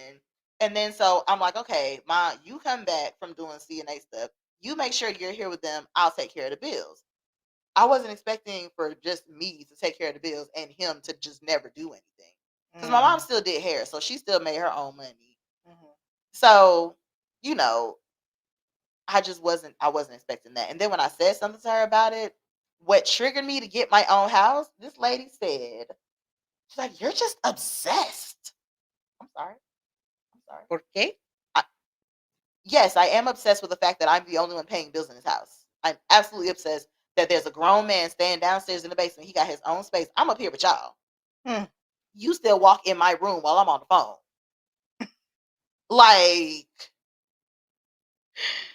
S2: And then so I'm like, okay, Ma, you come back from doing CNA stuff. You make sure you're here with them. I'll take care of the bills. I wasn't expecting for just me to take care of the bills and him to just never do anything. Because my mom
S1: Mm.
S2: still did hair, so she still made her own money.
S1: Mhm.
S2: So, you know, I wasn't expecting that. And then when I said something to her about it, what triggered me to get my own house, this lady said, she's like, "You're just obsessed." I'm sorry. I'm sorry.
S1: ¿Por qué?
S2: I, yes, I am obsessed with the fact that I'm the only one paying bills in his house. I'm absolutely obsessed that there's a grown man staying downstairs in the basement. He got his own space. I'm up here with y'all.
S1: Hmm.
S2: You still walk in my room while I'm on the phone. Like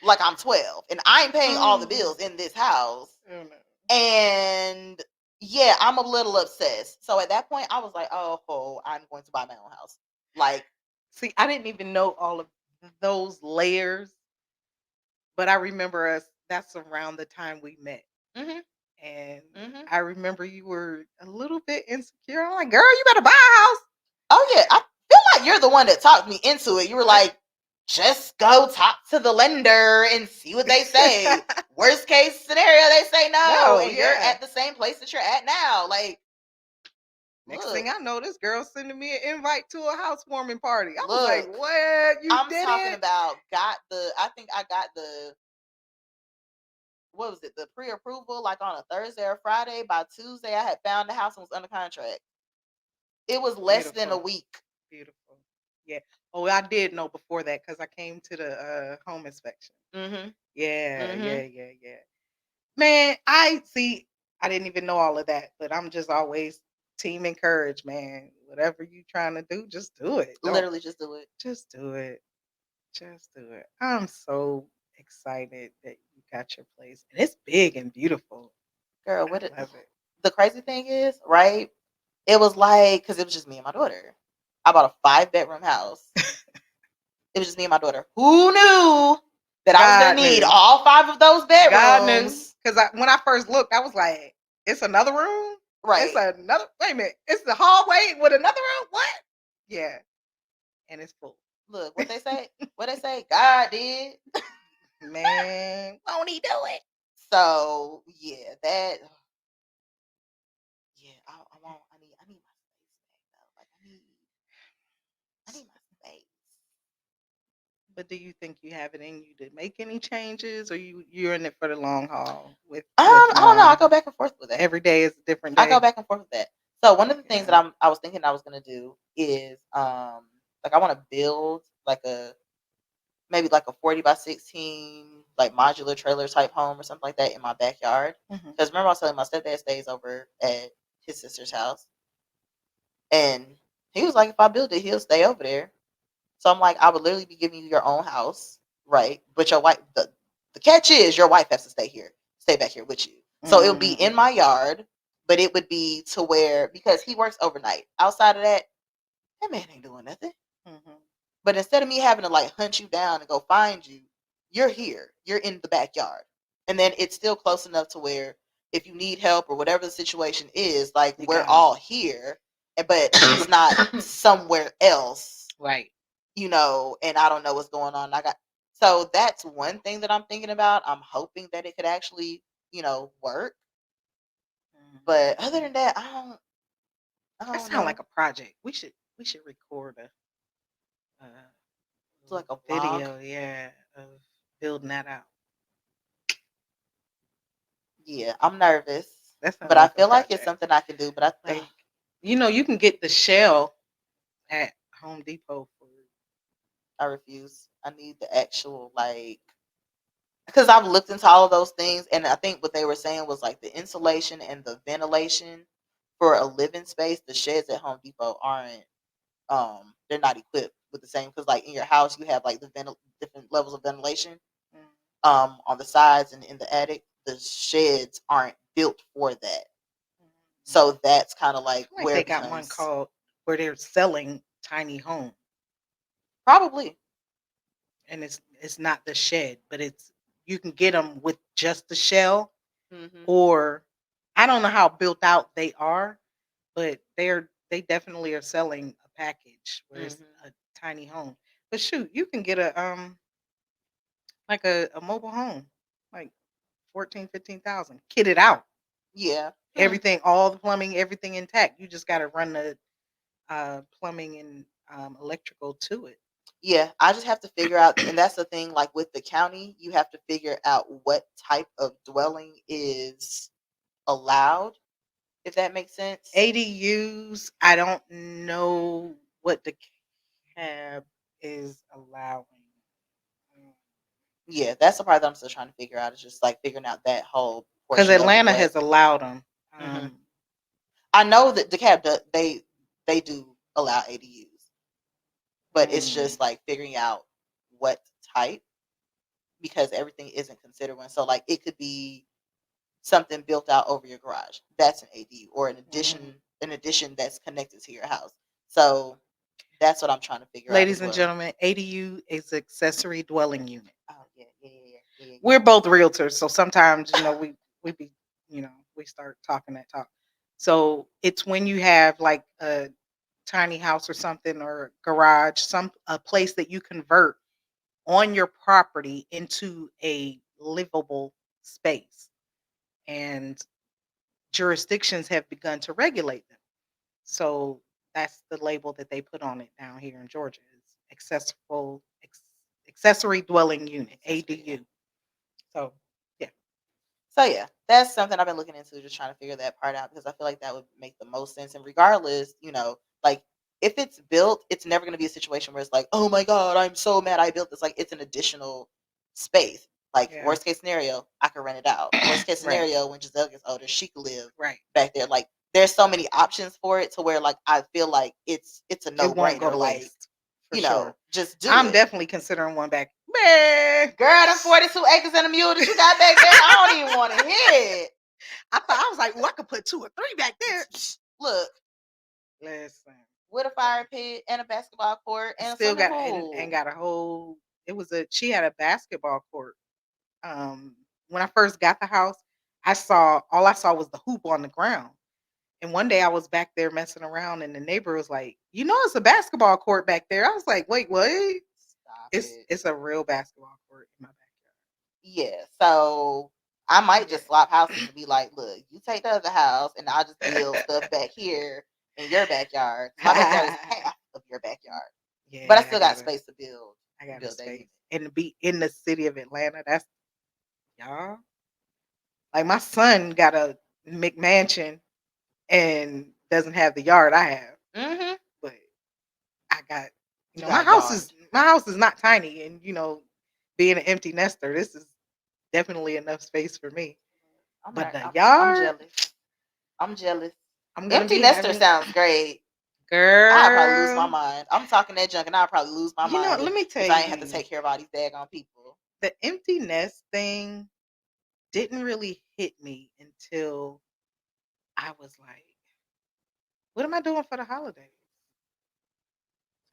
S2: like I'm 12 and I'm paying all the
S1: Oh,
S2: bills in this house.
S1: oh no.
S2: And yeah, I'm a little obsessed. So at that point I was like, "Oh, I'm going to buy my own house." Like,
S1: See, I didn't even know all of those layers, but I remember us. That's around the time we met,
S2: mhm.
S1: and
S2: Mhm.
S1: I remember you were a little bit insecure. I'm like, "Girl, you better buy a house."
S2: Oh yeah, I feel like you're the one that talked me into it. You were
S1: I,
S2: like, "Just go talk to the lender and see what they say." Worst case scenario, they say no,
S1: no,
S2: and you're
S1: yeah.
S2: at the same place that you're at now. Like,
S1: Next thing
S2: look,
S1: I know, this girl sending me an invite to a housewarming party. I was like,
S2: look.
S1: "What? You
S2: I'm
S1: did
S2: talking
S1: it?"
S2: about I think I got the what was it, the pre-approval like on a Thursday or Friday. By Tuesday, I had found the house and was under contract. It was less than a
S1: Beautiful,
S2: week.
S1: beautiful. Yeah. Oh, I did know before that because I came to the home inspection.
S2: Mhm.
S1: Yeah, yeah,
S2: Mhm.
S1: yeah, yeah. Man, I see. I didn't even know all of that, but I'm just always team encourage, man. Whatever you trying to do, just do it. Don't
S2: Literally just do it.
S1: just do it. Just do it. I'm so excited that you got your place, and it's big and beautiful.
S2: Girl,
S1: I
S2: what it,
S1: love it.
S2: the crazy thing is, right? It was like cuz it was just me and my daughter. I bought a 5-bedroom house. It was just me and my daughter. Who knew that I was going
S1: God
S2: to need
S1: knew.
S2: all 5 of those
S1: God knew.
S2: bedrooms?
S1: Because when I first looked, I was like, "It's another room. It's
S2: Right.
S1: another. Wait a minute. It's the hallway with another room. What? Yeah, and it's full.
S2: Look, what they say? What they say? God did.
S1: Man, won't he do it?
S2: So, yeah, that yeah, I want I need my space back though. Like I need my space.
S1: But do you think you have it in you to make any changes, or you're in it for the long haul with
S2: I don't know. I
S1: mom?
S2: go back and forth with that.
S1: Every day is a different
S2: I go
S1: day.
S2: back and forth with that. So one of the things that
S1: Yeah.
S2: I was thinking I was gonna do is like I want to build like a maybe like a 40 by 16 like modular trailer type home or something like that in my backyard.
S1: Hmm.
S2: Because remember I was telling you, my stepdad stays over at his sister's house, and he was like, if I build it, he'll stay over there. So I'm like, I would literally be giving you your own house, right? But your wife, the catch is your wife has to stay here, stay back here with you. So it would be in
S1: Hmm.
S2: my yard, but it would be to where, because he works overnight. Outside of that, that man ain't doing nothing.
S1: Hmm.
S2: But instead of me having to like hunt you down and go find you, you're here. You're in the backyard. And then it's still close enough to where if you need help or whatever the situation is, like
S1: You
S2: we're
S1: got
S2: all here, but he's not
S1: him.
S2: somewhere else,
S1: Right.
S2: and I don't know what's going on. So that's one thing that I'm thinking about. I'm hoping that it could actually, work. But other
S1: Mhm.
S2: than that, I
S1: That
S2: don't
S1: sounds like
S2: know.
S1: a project. We should record a
S2: It's like a vlog.
S1: video, yeah, of building that out.
S2: Yeah, I'm nervous,
S1: That
S2: but
S1: sounds
S2: I
S1: like a
S2: feel like it's
S1: project.
S2: something I can do. But
S1: Like, you can get the shell at Home Depot for.
S2: I refuse. I need the actual like, because I've looked into all of those things, and I think what they were saying was like the insulation and the ventilation for a living space. The sheds at Home Depot aren't. They're not equipped with the same, because like in your house you have like the different levels of ventilation.
S1: Mm,
S2: On the sides and in the attic, the sheds aren't built for that.
S1: mm.
S2: So that's kind of like
S1: I think
S2: where
S1: they
S2: it
S1: got one
S2: becomes
S1: called where they're selling tiny homes,
S2: probably.
S1: and it's not the shed, but it's you can get them with just the shell,
S2: Hmm.
S1: or I don't know how built out they are, but they definitely are selling a package where it's
S2: Hmm.
S1: a tiny home. But shoot, you can get a like a mobile home, like 14, 15,000, kitted out.
S2: Yeah.
S1: Everything, all the plumbing, everything intact. You just gotta run the plumbing and electrical to it.
S2: Yeah, I just have to figure out, and that's the thing. Like with the county, you have to figure out what type of dwelling is allowed, if that makes sense.
S1: ADUs, I don't know what the cab is allowing.
S2: Yeah, that's the part that I'm still trying to figure out. Is just like figuring out that whole
S1: Because
S2: portion of
S1: Atlanta
S2: what.
S1: has allowed them.
S2: Hmm.
S1: Um,
S2: I know that they do allow ADUs, but it's
S1: mm,
S2: just like figuring out what type, because everything isn't considered one. So like it could be something built out over your garage. That's an ADU, or
S1: mhm.
S2: an addition that's connected to your house. So that's what I'm trying to figure out as
S1: Ladies and
S2: well.
S1: gentlemen, ADU is accessory dwelling unit.
S2: Oh yeah, yeah, yeah, yeah, yeah,
S1: We're
S2: yeah.
S1: both realtors, so sometimes we be we start talking that talk. So it's when you have like a tiny house or something, or garage, some a place that you convert on your property into a livable space, and jurisdictions have begun to regulate them. So that's the label that they put on it down here in Georgia. Is accessory dwelling unit,
S2: Accessory, yeah.
S1: ADU. So yeah.
S2: So yeah, that's something I've been looking into, just trying to figure that part out, because I feel like that would make the most sense. And regardless, like if it's built, it's never going to be a situation where it's like, oh my god, I'm so mad I built this. Like it's an additional space. Like
S1: Yeah.
S2: worst case scenario, I could rent it out. Worst case
S1: Right.
S2: scenario, when Giselle gets older, she could live
S1: Right.
S2: back there. Like there's so many options for it to where like I feel like it's a no
S1: It won't go
S2: brainer.
S1: to
S2: Like
S1: waste for sure.
S2: just do
S1: I'm
S2: it.
S1: definitely considering one back. Man,
S2: Girl, them 42 acres and a mule that you got back there, I don't even want to hear it.
S1: I was like, well, I could put two or three back there.
S2: Look,
S1: Listen,
S2: with a fire pit and a basketball court
S1: I
S2: and a
S1: still
S2: swimming
S1: got and
S2: pool.
S1: got a whole. She had a basketball court. When I first got the house, I saw was the hoop on the ground. And one day I was back there messing around, and the neighbor was like, it's a basketball court back there." I was like, "Wait, what?"
S2: Stop
S1: It's
S2: it.
S1: it's a real basketball court in my
S2: Yeah, so I might
S1: backyard.
S2: just swap houses and be like, look, you take the other house and I'll just build stuff back here in your backyard. 'Cause my backyard is
S1: Yeah.
S2: half of your backyard. But I
S1: Yeah, I
S2: still got
S1: gotta.
S2: space to build.
S1: I got a
S2: Build that
S1: space.
S2: unit.
S1: And to be in the city of Atlanta, that's y'all. Like my son got a McMansion and doesn't have the yard I have.
S2: Mm-hmm.
S1: But I got,
S2: You
S1: my
S2: got
S1: house
S2: yard.
S1: is not tiny, and being an empty nester, this is definitely enough space for me.
S2: I'm
S1: But
S2: not,
S1: the
S2: I'm
S1: yard,
S2: jealous. I'm jealous.
S1: I'm gonna
S2: Empty
S1: be
S2: nester
S1: having,
S2: sounds great. I'd probably lose my
S1: girl.
S2: mind. I'm talking that junk, and I'd probably lose my mind
S1: Let me
S2: if
S1: tell
S2: I ain't have to
S1: you,
S2: take care of all these daggone people.
S1: the empty nest thing didn't really hit me until I was like, what am I doing for the holidays?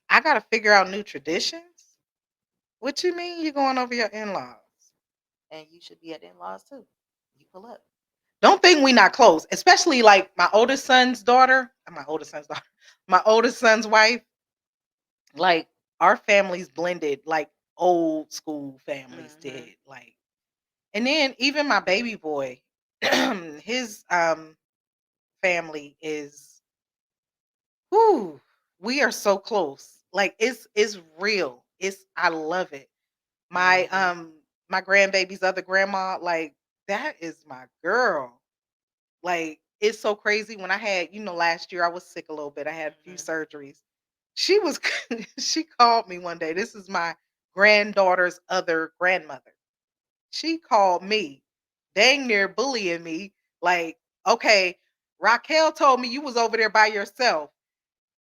S1: I gotta figure out new traditions. What you mean you going over your in-laws?
S2: And you should be at in-laws too. You pull up.
S1: Don't think we not close, especially like my oldest son's daughter, my oldest son's daughter, my oldest son's wife. Like our families blended like old school families
S2: Mm-hmm.
S1: did. Like, and then even my baby boy, his family is, whoo, we are so close. Like it's real. I love it. My
S2: Mm-hmm.
S1: my grandbaby's other grandma, like that is my girl. Like it's so crazy. When I had, last year I was sick a little bit. I had a few
S2: Mm-hmm.
S1: surgeries. She was she called me one day. This is my granddaughter's other grandmother. She called me, dang near bullying me. Like, okay, Raquel told me you was over there by yourself.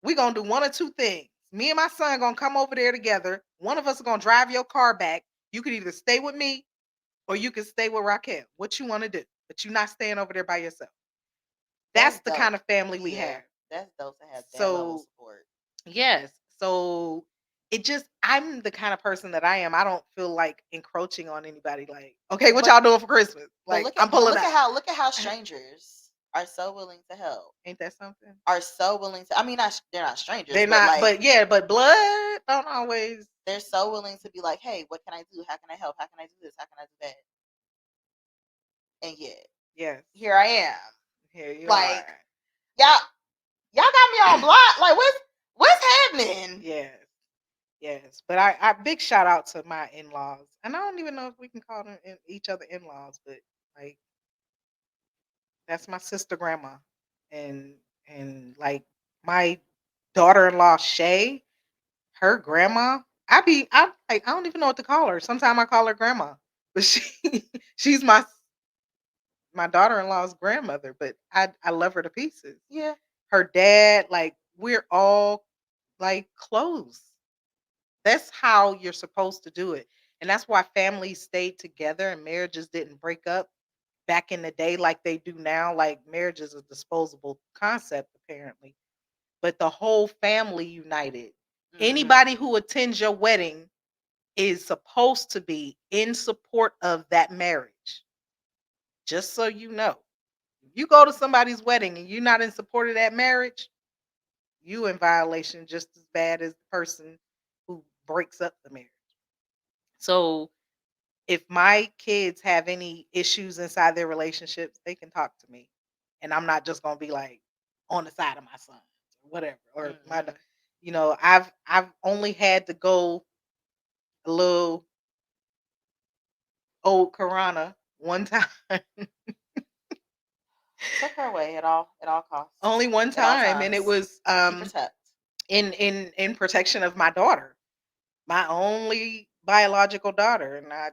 S1: We gonna do one or two things. Me and my son gonna come over there together. One of us is gonna drive your car back. You could either stay with me or you can stay with Raquel. What you want to do? But you're not staying over there by yourself.
S2: That's
S1: That's the
S2: dope.
S1: kind of family we
S2: Yeah,
S1: have.
S2: that's dope to have that level of
S1: So
S2: support.
S1: yes. So I'm the kind of person that I am. I don't feel like encroaching on anybody. Like, okay, what
S2: But
S1: y'all doing for Christmas?
S2: but
S1: Like, I'm pulling up.
S2: look at how strangers are so willing to help.
S1: Ain't that something?
S2: Are so willing to. I mean, not, they're not strangers,
S1: They're
S2: but
S1: not,
S2: like
S1: but yeah, but blood don't always.
S2: they're so willing to be like, hey, what can I do? How can I help? How can I do this? How can I do that? And yet,
S1: Yes,
S2: here I am.
S1: here you are.
S2: Like, y'all y'all got me on block. Like, what's happening?
S1: Yes, yes. But I big shout out to my in laws, and I don't even know if we can call them each other in laws, but like that's my sister grandma, and like my daughter in law Shay, her grandma. I don't even know what to call her. Sometimes I call her grandma, but she's my daughter in law's grandmother. But I love her to pieces.
S2: Yeah.
S1: Her dad, like we're all like close. That's how you're supposed to do it. And that's why families stayed together and marriages didn't break up back in the day like they do now. Like marriage is a disposable concept, apparently. But the whole family united.
S2: Mm-hmm.
S1: Anybody who attends your wedding is supposed to be in support of that marriage. Just so you know. If you go to somebody's wedding and you're not in support of that marriage, you in violation just as bad as the person who breaks up the marriage. So if my kids have any issues inside their relationships, they can talk to me. And I'm not just gonna be like on the side of my son or whatever. Or
S2: Mm-hmm.
S1: I've only had to go a little old Karana one time.
S2: Tuck her away at all
S1: Only
S2: costs,
S1: one
S2: at all
S1: time. And it
S2: times.
S1: was
S2: Keep her tucked.
S1: in protection of my daughter. My only biological daughter. And I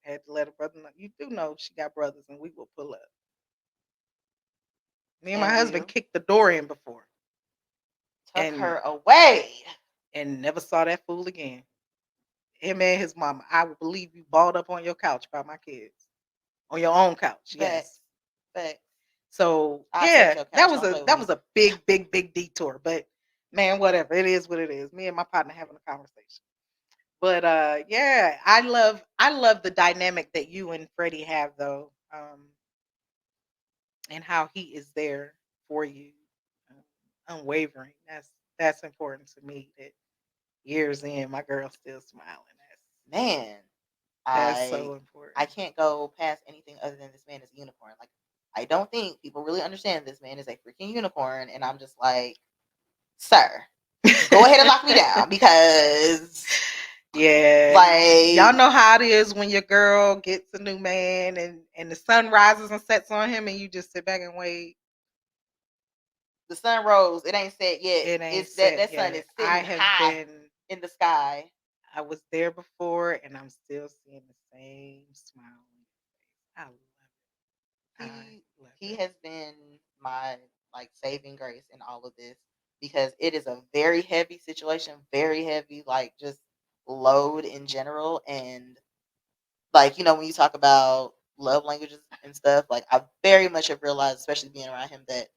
S1: had to let her brother know. You do know she got brothers and we will pull up. Me and my
S2: And
S1: husband
S2: we'll
S1: kicked the door in before
S2: tuck
S1: and
S2: her away.
S1: never saw that fool again. Him and his mama. I would believe you balled up on your couch by my kids. On your own couch, yes.
S2: Facts. Facts.
S1: So
S2: I'll take
S1: yeah,
S2: your couch. Don't play with
S1: that
S2: me.
S1: was a big, big, big detour. But man, whatever. It is what it is. Me and my partner having a conversation. But yeah, I love the dynamic that you and Freddie have though. And how he is there for you, unwavering. That's important to me. That years in, my girl's still smiling.
S2: Man,
S1: That's so
S2: I
S1: important.
S2: can't go past anything other than this man is a unicorn. Like, I don't think people really understand this man is a freaking unicorn, and I'm just like, sir, go ahead and lock me down because
S1: Yeah, y'all
S2: Like
S1: know how it is when your girl gets a new man and the sun rises and sets on him and you just sit back and wait.
S2: the sun rose, it ain't set yet.
S1: It ain't
S2: It's that
S1: set
S2: that sun is
S1: yet. I
S2: sitting
S1: have
S2: high
S1: been
S2: in the sky.
S1: I was there before and I'm still seeing the same smile on your face. I love it.
S2: He
S1: I love
S2: he
S1: it.
S2: has been my like saving grace in all of this because it is a very heavy situation, very heavy, like just load in general. And like, when you talk about love languages and stuff, like I very much have realized, especially being around him, that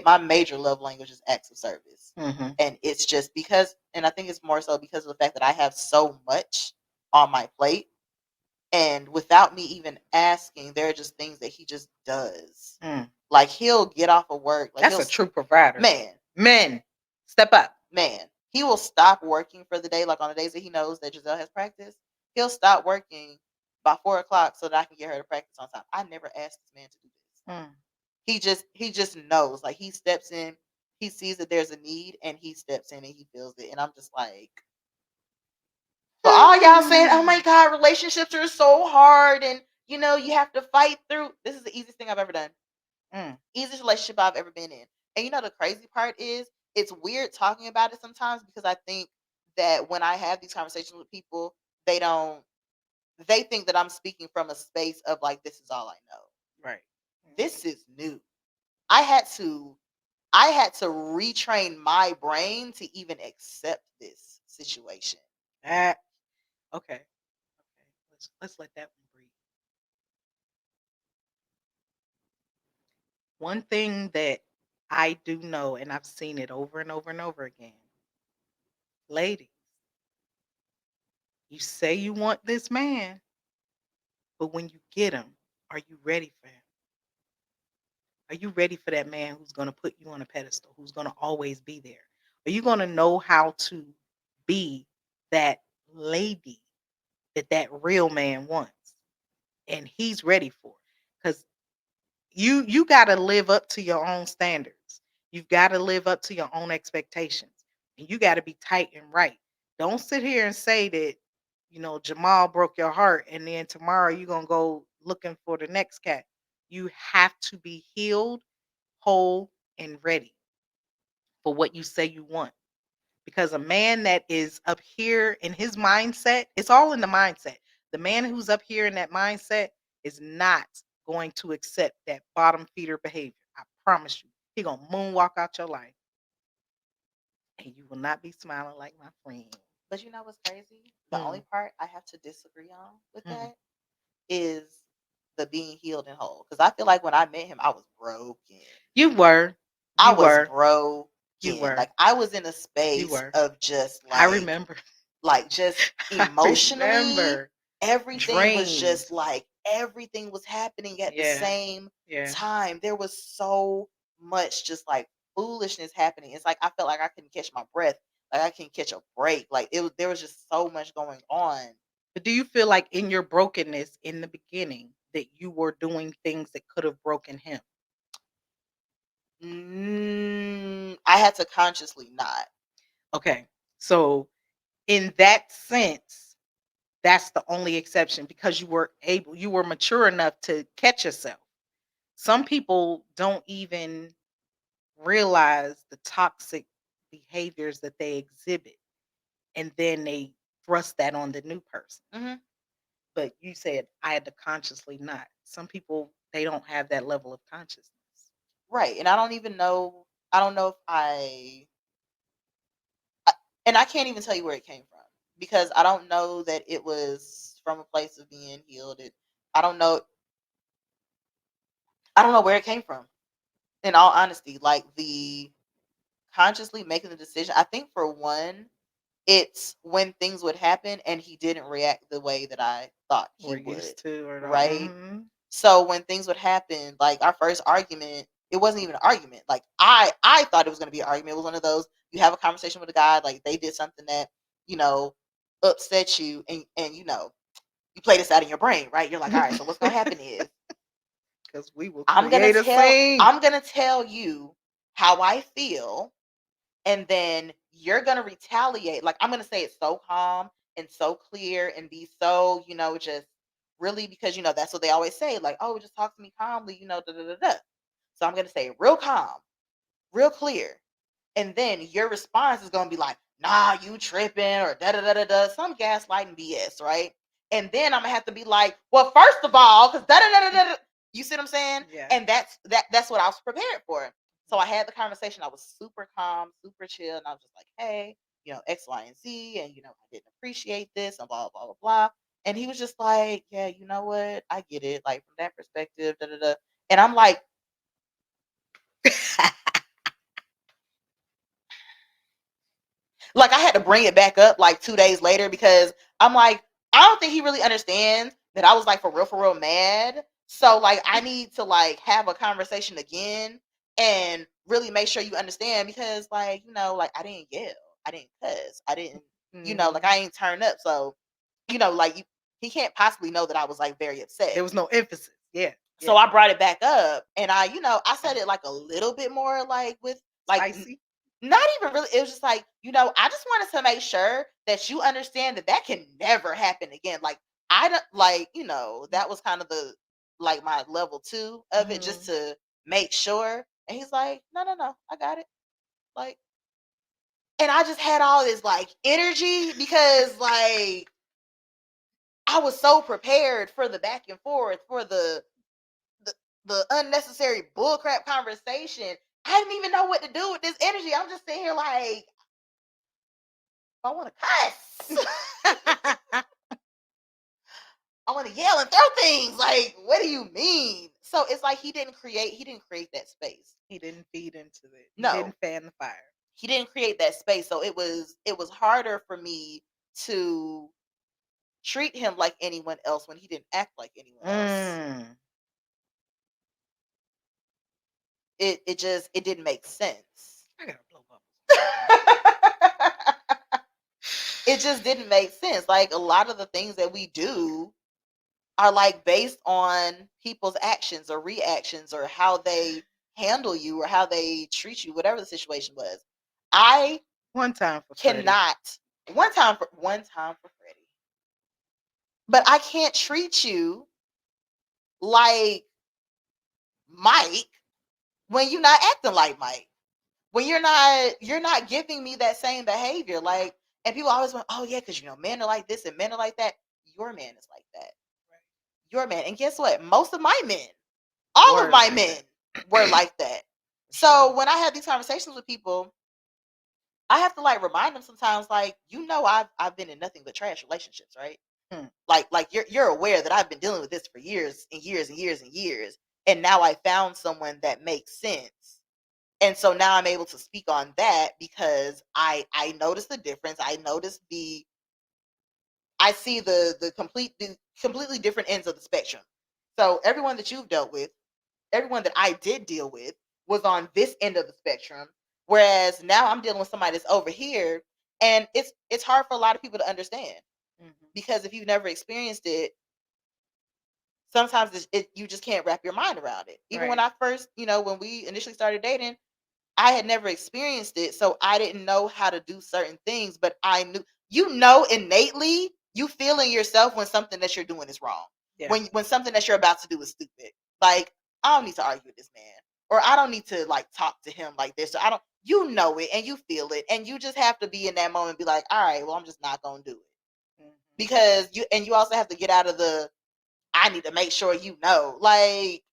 S2: my major love language is acts of service.
S1: Mhm.
S2: And it's just because, and I think it's more so because of the fact that I have so much on my plate, and without me even asking, there are just things that he just does.
S1: Mm.
S2: Like he'll get off of work, like
S1: That's a true provider.
S2: man,
S1: Men, step up.
S2: he will stop working for the day. Like on the days that he knows that Giselle has practice, he'll stop working by 4 o'clock so that I can get her to practice on time. I never asked this man to do this.
S1: Mm.
S2: He just knows. Like he steps in, he sees that there's a need, and he steps in and he feels it. And I'm just like, for all y'all saying, "Oh my god, relationships are so hard, and you have to fight through." This is the easiest thing I've ever done.
S1: Mm.
S2: Easiest relationship I've ever been in. And the crazy part is, it's weird talking about it sometimes because I think that when I have these conversations with people, they don't. They think that I'm speaking from a space of like, this is all I know.
S1: Right.
S2: This is new. I had to I had to retrain my brain to even accept this situation.
S1: That okay. Okay. Let's let that one breathe. One thing that I do know, and I've seen it over and over and over again, ladies, you say you want this man, but when you get him, are you ready for him? Are you ready for that man who's going to put you on a pedestal, who's going to always be there? Are you going to know how to be that lady that that real man wants and he's ready for? Because you got to live up to your own standards. You've got to live up to your own expectations, and you got to be tight and right. Don't sit here and say that Jamal broke your heart and then tomorrow you're going to go looking for the next cat. You have to be healed, whole, and ready for what you say you want. Because a man that is up here in his mindset, it's all in the mindset. The man who's up here in that mindset is not going to accept that bottom feeder behavior. I promise you. He gonna moonwalk out your life and you will not be smiling like my friend.
S2: But you know what's crazy? The only
S1: Mm.
S2: part I have to disagree on with
S1: Mm.
S2: that is the being healed and whole. Because I feel like when I met him, I was broken.
S1: You were.
S2: I
S1: You
S2: was
S1: were. You
S2: broken.
S1: were.
S2: Like I was in a
S1: You
S2: space
S1: were.
S2: of just
S1: I
S2: like
S1: remember.
S2: just
S1: I
S2: emotionally,
S1: remember. Drained.
S2: everything was happening at the
S1: Yeah.
S2: same
S1: Yeah.
S2: time. There was so much just like foolishness happening. It's like I felt like I couldn't catch my breath, like I couldn't catch a break. Like there was just so much going on.
S1: But do you feel like in your brokenness in the beginning that you were doing things that could have broken him?
S2: I had to consciously not.
S1: Okay. So in that sense, that's the only exception because you were mature enough to catch yourself. Some people don't even realize the toxic behaviors that they exhibit and then they thrust that on the new person.
S2: Hmm.
S1: But you said I had to consciously not. Some people they don't have that level of consciousness.
S2: Right, and I don't even know. I don't know if I and I can't even tell you where it came from because I don't know that it was from a place of being healed. I don't know. I don't know where it came from. In all honesty, like the consciously making the decision. I think for one, it's when things would happen and he didn't react the way that I thought he
S1: We're
S2: would.
S1: used to or not.
S2: Right. So when things would happen, like our first argument, it wasn't even an argument. Like I thought it was going to be an argument. It was one of those, you have a conversation with a guy, like they did something that you know upset you, and you play this out in your brain, right? You're like, all right, so what's going to happen is
S1: Because we will
S2: I'm gonna
S1: create a
S2: tell
S1: scene.
S2: I'm gonna tell you how I feel, and then you're gonna retaliate. Like I'm gonna say it so calm and so clear and be so, just really, because that's what they always say, like, oh, just talk to me calmly, da da da da. So I'm gonna say it real calm, real clear. And then your response is gonna be like, nah, you tripping or da da da da da, some gaslighting BS, right? And then I'm gonna have to be like, well, first of all, because da da da da da. You see what I'm saying?
S1: Yeah.
S2: And that's what I was prepared for. So
S1: Mhm.
S2: I had the conversation. I was super calm, super chill, and I was just like, hey, X, Y, and Z, and I didn't appreciate this, and blah blah blah blah. And he was just like, yeah, you know what? I get it. Like from that perspective, da da da. And I'm like, like I had to bring it back up like 2 days later because I'm like, I don't think he really understands that I was like for real mad. So like I need to like have a conversation again and really make sure you understand because like, like I didn't yell. I didn't cuss. I didn't, like
S1: Mhm.
S2: I ain't turned up. So, like he can't possibly know that I was like very upset.
S1: There was no emphasis. Yeah.
S2: So
S1: Yeah.
S2: I brought it back up and I said it like a little bit more like with like
S1: Spicy.
S2: not even really. It was just like, I just wanted to make sure that you understand that that can never happen again. Like, I don't like, that was kind of the like my level 2 of it just
S1: Mhm.
S2: to make sure. And he's like, no, no, no, I got it. Like, and I just had all this like energy because like I was so prepared for the back and forth, for the, the unnecessary bullcrap conversation. I didn't even know what to do with this energy. I'm just sitting here like, I want to cuss. I want to yell and throw things. Like, what do you mean? So it's like he didn't create that space.
S1: He didn't feed into it. He
S2: No,
S1: didn't fan the fire.
S2: he didn't create that space. So it was harder for me to treat him like anyone else when he didn't act like anyone else.
S1: Mm.
S2: It didn't make sense.
S1: I gotta blow bubbles.
S2: It just didn't make sense. Like a lot of the things that we do are like based on people's actions or reactions or how they handle you or how they treat you, whatever the situation was. I
S1: One time for Freddie.
S2: cannot one time for Freddie, but I can't treat you like Mike when you're not acting like Mike. When you're not giving me that same behavior. Like, and people always went, oh yeah, because men are like this and men are like that. Your man is like that. Your man. And guess what? Most of my men, all of
S1: Were
S2: my
S1: like
S2: men
S1: that.
S2: were like that.
S1: For sure.
S2: So when I have these conversations with people, I have to like remind them sometimes, like, I've been in nothing but trash relationships, right?
S1: Hmm.
S2: Like you're aware that I've been dealing with this for years and years and years and years. And now I found someone that makes sense. And so now I'm able to speak on that because I notice the difference. I see the completely different ends of the spectrum. So everyone that you've dealt with, everyone that I did deal with was on this end of the spectrum. Whereas now I'm dealing with somebody that's over here, and it's hard for a lot of people to understand
S1: Mhm.
S2: because if you've never experienced it, sometimes you just can't wrap your mind around it. Even when
S1: Right.
S2: I first, when we initially started dating, I had never experienced it, so I didn't know how to do certain things, but I knew, innately, you feel in yourself when something that you're doing is wrong.
S1: Yeah.
S2: When something that you're about to do is stupid. Like, I don't need to argue with this man. Or I don't need to like talk to him like this. Or I don't you know it and you feel it. And you just have to be in that moment and be like, all right, well, I'm just not gonna do it.
S1: Mhm.
S2: Because you also have to get out of the I need to make sure Like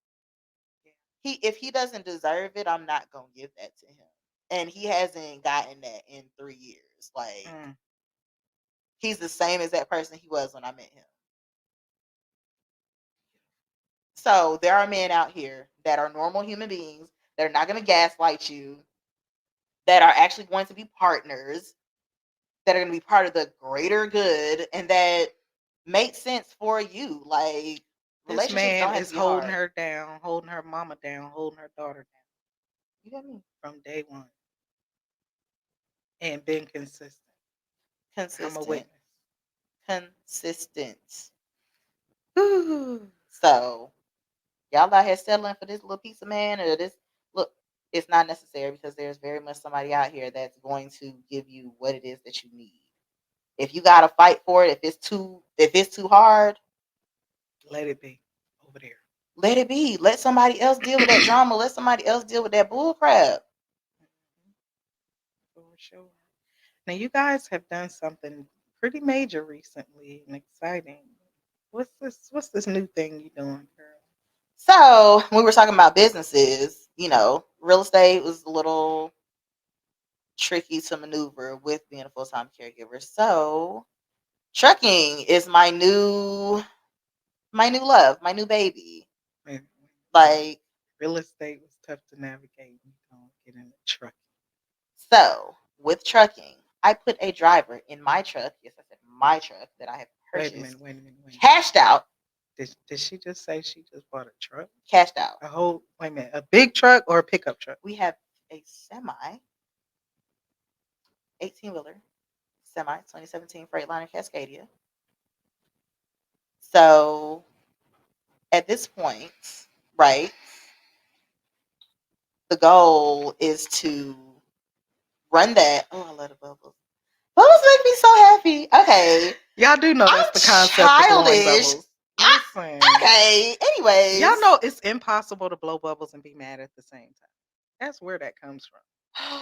S1: Yeah.
S2: if he doesn't deserve it, I'm not gonna give that to him. And he hasn't gotten that in 3 years. Like
S1: Mm.
S2: he's the same as that person he was when I met him. So there are men out here that are normal human beings that are not gonna gaslight you, that are actually going to be partners, that are gonna be part of the greater good, and that make sense for you. Like
S1: This
S2: relationships
S1: man
S2: don't have to
S1: is
S2: be
S1: holding
S2: hard.
S1: her down, holding her mama down, holding her daughter down
S2: You get me?
S1: from day one and been consistent. I'm a
S2: Consistent.
S1: witness.
S2: Consistent. So y'all out here settling for this little piece of man or this look, it's not necessary because there's very much somebody out here that's going to give you what it is that you need. If you gotta fight for it, if it's too hard,
S1: Let it be over there.
S2: let it be. Let somebody else deal with that drama. Let somebody else deal with that bull crap.
S1: Mhm, for sure. Now, you guys have done something pretty major recently and exciting. What's this new thing you doing, girl?
S2: So when we were talking about businesses, real estate was a little tricky to maneuver with being a full time caregiver. So trucking is my new love, my new baby.
S1: Wait, wait.
S2: Like,
S1: Real estate was tough to navigate. You don't get in the truck.
S2: so with trucking, I put a driver in my truck. Yes, I said my truck that I have
S1: Wait a
S2: purchased,
S1: minute, wait a minute, wait a minute.
S2: cashed out,
S1: Did she just say she just bought a truck?
S2: cashed out.
S1: A whole wait a minute, a big truck or a pickup truck?
S2: We have a semi, 18 wheeler, semi 2017 Freightliner Cascadia. So at this point, right, the goal is to run that. Oh, I love the bubbles. Bubbles make me so happy. Okay.
S1: Y'all do know
S2: I'm
S1: that's the concept of blowing
S2: childish.
S1: bubbles. Listen,
S2: Okay.
S1: y'all
S2: Anyways.
S1: know it's impossible to blow bubbles and be mad at the same time. That's where that comes from.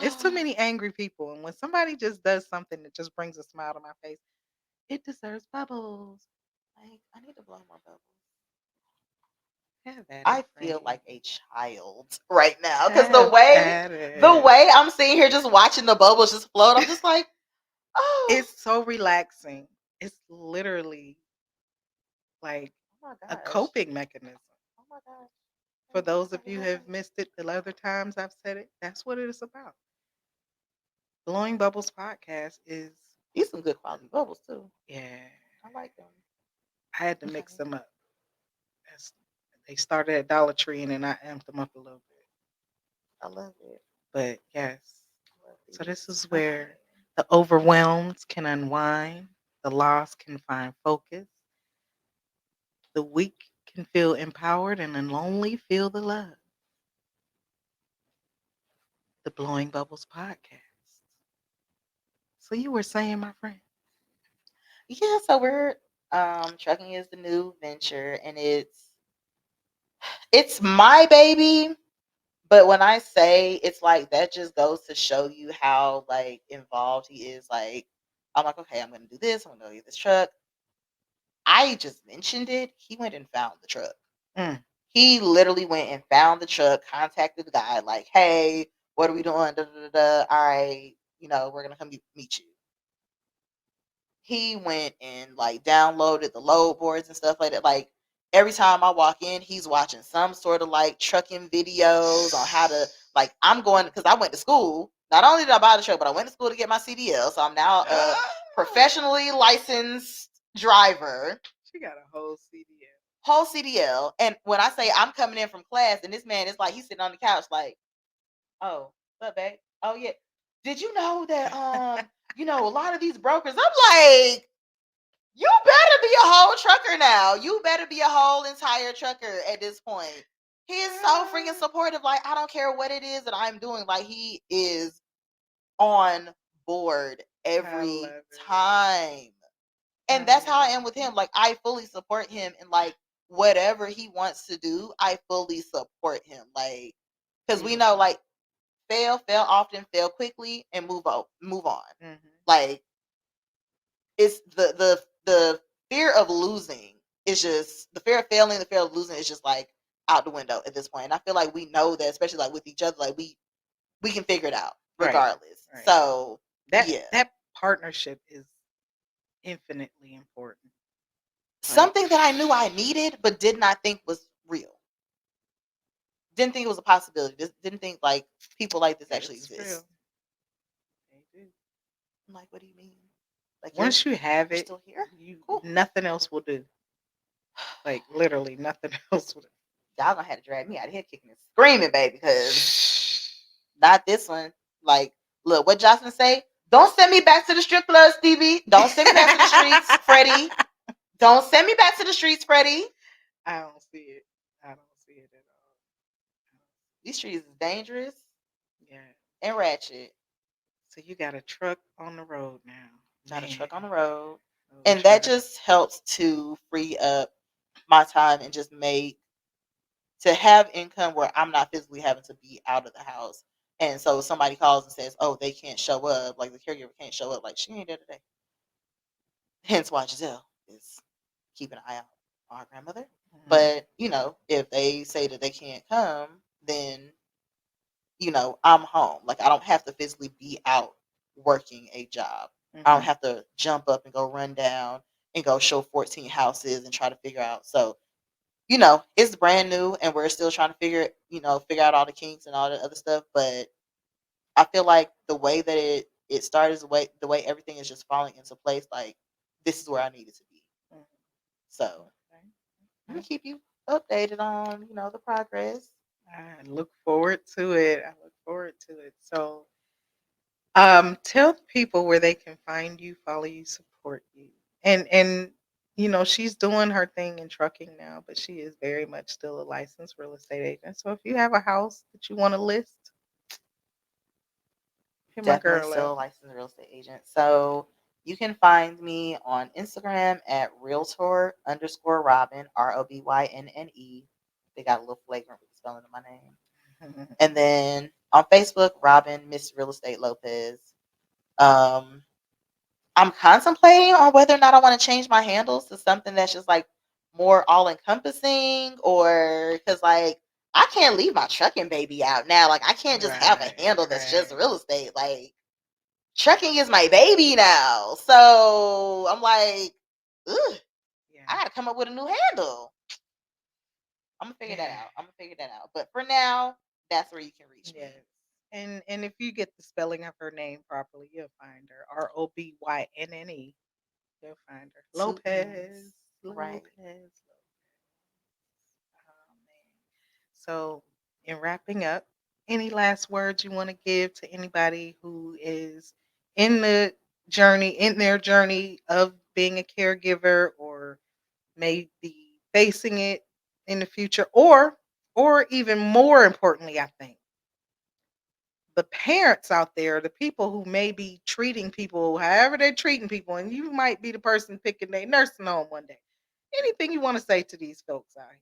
S1: It's too many angry people, and when somebody just does something that just brings a smile to my face, it deserves bubbles.
S2: Like, I need to blow more bubbles.
S1: Have at it,
S2: I feel
S1: friend.
S2: like a child right now because the
S1: Have
S2: way
S1: at
S2: the
S1: it.
S2: way I'm sitting here just watching the bubbles just float, I'm just like, oh,
S1: It's so relaxing. It's literally like
S2: oh my
S1: a
S2: gosh,
S1: coping mechanism.
S2: oh my gosh.
S1: For those
S2: I
S1: of
S2: get
S1: you
S2: my
S1: who have
S2: bubbles.
S1: missed it the other times I've said it, that's what it is about. Blowing Bubbles podcast is,
S2: These some good quality bubbles too.
S1: yeah,
S2: I like them.
S1: I had to
S2: Okay,
S1: mix them up. That's, they started at Dollar Tree and then I amped them up a little bit.
S2: I love it.
S1: But yes,
S2: I love
S1: so this
S2: these.
S1: is
S2: Okay.
S1: where the overwhelmed can unwind, the lost can find focus, the weak can feel empowered, and the lonely feel the love. The Blowing Bubbles podcast. So you were saying, my friend?
S2: Yeah, so we're trucking is the new venture and it's my baby. But when I say it's like that just goes to show you how like involved he is. Like I'm like, okay, I'm gonna do this, I'm gonna get this truck. I just mentioned it. He went and found the truck.
S1: Mm,
S2: He literally went and found the truck, contacted the guy, like, hey, what are we doing? Da, da, da, da. All right, we're gonna come meet you. He went and like downloaded the load boards and stuff like that. Like every time I walk in, he's watching some sort of like trucking videos on how to like. I'm going because I went to school. Not only did I buy the truck, but I went to school to get my CDL. So I'm now a professionally licensed driver.
S1: she got a whole CDL.
S2: Whole CDL. And when I say I'm coming in from class, and this man is like he's sitting on the couch like, oh, what, babe? Oh yeah. Did you know that a lot of these brokers? I'm like, you better be a whole trucker now. You better be a whole entire trucker at this point. He is so freaking supportive. Like, I don't care what it is that I'm doing. Like, he is on board
S1: I
S2: every
S1: love it.
S2: time.
S1: I
S2: And that's how I
S1: love
S2: am with him.
S1: it.
S2: Like, I fully support him and like whatever he wants to do, I fully support him. Like, because we know
S1: Beautiful.
S2: like fail often, fail quickly, and move on.
S1: Hmm.
S2: Like it's the fear of losing is just the fear of failing, the fear of losing is just like out the window at this point. And I feel like we know that, especially like with each other, like we can figure it out
S1: Right.
S2: regardless.
S1: Right.
S2: So
S1: That
S2: yeah.
S1: that partnership is infinitely important. Like,
S2: Something that I knew I needed but did not think was real. Didn't think it was a possibility. Just didn't think like people like this actually
S1: it's real.
S2: exist.
S1: They do.
S2: I'm like, what do you mean? Like
S1: Once you have
S2: you're
S1: it,
S2: still here?
S1: you
S2: Cool.
S1: nothing else will do. Like literally nothing else will do.
S2: Y'all gonna have to drag me out of here kicking and screaming, baby, because not this one. Like, look, what Jocelyn say? Don't send me back to the strip club, Stevie. Don't send me back to the streets, Freddie. Don't send me back to the streets, Freddie.
S1: I don't see it. I don't see it at all.
S2: These streets is dangerous
S1: Yeah.
S2: and ratchet.
S1: So you got a truck on the road now.
S2: got a
S1: Man,
S2: truck on the road.
S1: oh
S2: And that
S1: truck.
S2: just helps to free up my time and just make to have income where I'm not physically having to be out of the house. And so somebody calls and says, "Oh, they can't show up," like the caregiver can't show up, like she ain't there today. Hence why Giselle is keeping an eye out on her grandmother.
S1: Mhm,
S2: But, if they say that they can't come, then, I'm home. Like I don't have to physically be out working a job. I don't
S1: mhm,
S2: have to jump up and go run down and go show 14 houses and try to figure out. So, it's brand new and we're still trying to figure out all the kinks and all the other stuff. But I feel like the way that it started, the way everything is just falling into place, like this is where I needed to be.
S1: mhm.
S2: So
S1: Okay,
S2: I'm gonna
S1: okay.
S2: keep you updated on, the progress.
S1: I look forward to it. I look forward to it. So, tell people where they can find you, follow you, support you. And she's doing her thing in trucking now, but she is very much still a licensed real estate agent. So if you have a house that you want to list, hit my
S2: Definitely
S1: girl
S2: still
S1: up.
S2: a licensed real estate agent. So you can find me on Instagram at realtor underscore Robin, ROBYNNE. They got a little flagrant with the spelling of my name. And then on Facebook, Robin Miss Real Estate Lopez. Um, I'm contemplating on whether or not I want to change my handles to something that's just like more all encompassing, or because like I can't leave my trucking baby out now. Like I can't just have a
S1: Right,
S2: handle that's just
S1: right.
S2: real estate. Like trucking is my baby now. So I'm like, ugh, I
S1: Yeah.
S2: gotta come up with a new handle. I'm gonna figure that
S1: Yeah.
S2: out. I'm gonna figure that out. But for now, that's where you can reach
S1: Yes.
S2: me.
S1: And if you get the spelling of her name properly, you'll find her. Robynnne. You'll find her.
S2: Two
S1: Lopez.
S2: N's, right?
S1: Lopez. Oh man. So in wrapping up, any last words you want to give to anybody who is in their journey of being a caregiver, or may be facing it in the future, or even more importantly, I think the parents out there, the people who may be treating people however they're treating people, and you might be the person picking their nursing home one day. Anything you want to say to these folks out here?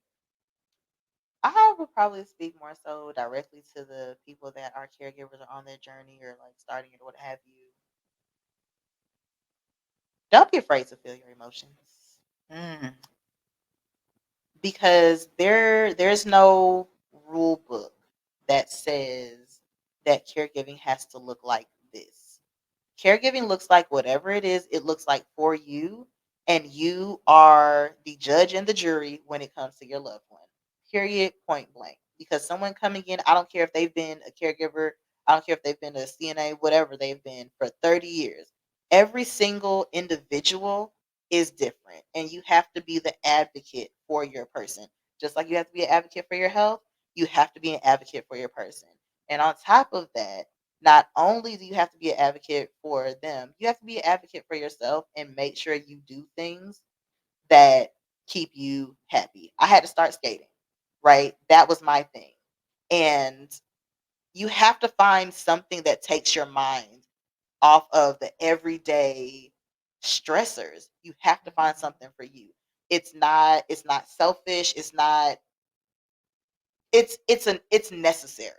S2: I would probably speak more so directly to the people that are caregivers or on their journey or like starting it or what have you. Don't be afraid to feel your emotions
S1: Mm,
S2: because there's no rule book that says that caregiving has to look like this. Caregiving looks like whatever it is, it looks like for you, and you are the judge and the jury when it comes to your loved one. Period, point blank. Because someone coming in, I don't care if they've been a caregiver, I don't care if they've been a CNA, whatever they've been for 30 years. Every single individual is different, and you have to be the advocate for your person. Just like you have to be an advocate for your health, you have to be an advocate for your person. And on top of that, not only do you have to be an advocate for them, you have to be an advocate for yourself and make sure you do things that keep you happy. I had to start skating, right? That was my thing. And you have to find something that takes your mind off of the everyday stressors. You have to find
S1: mhm.
S2: something for you. It's not selfish, it's necessary.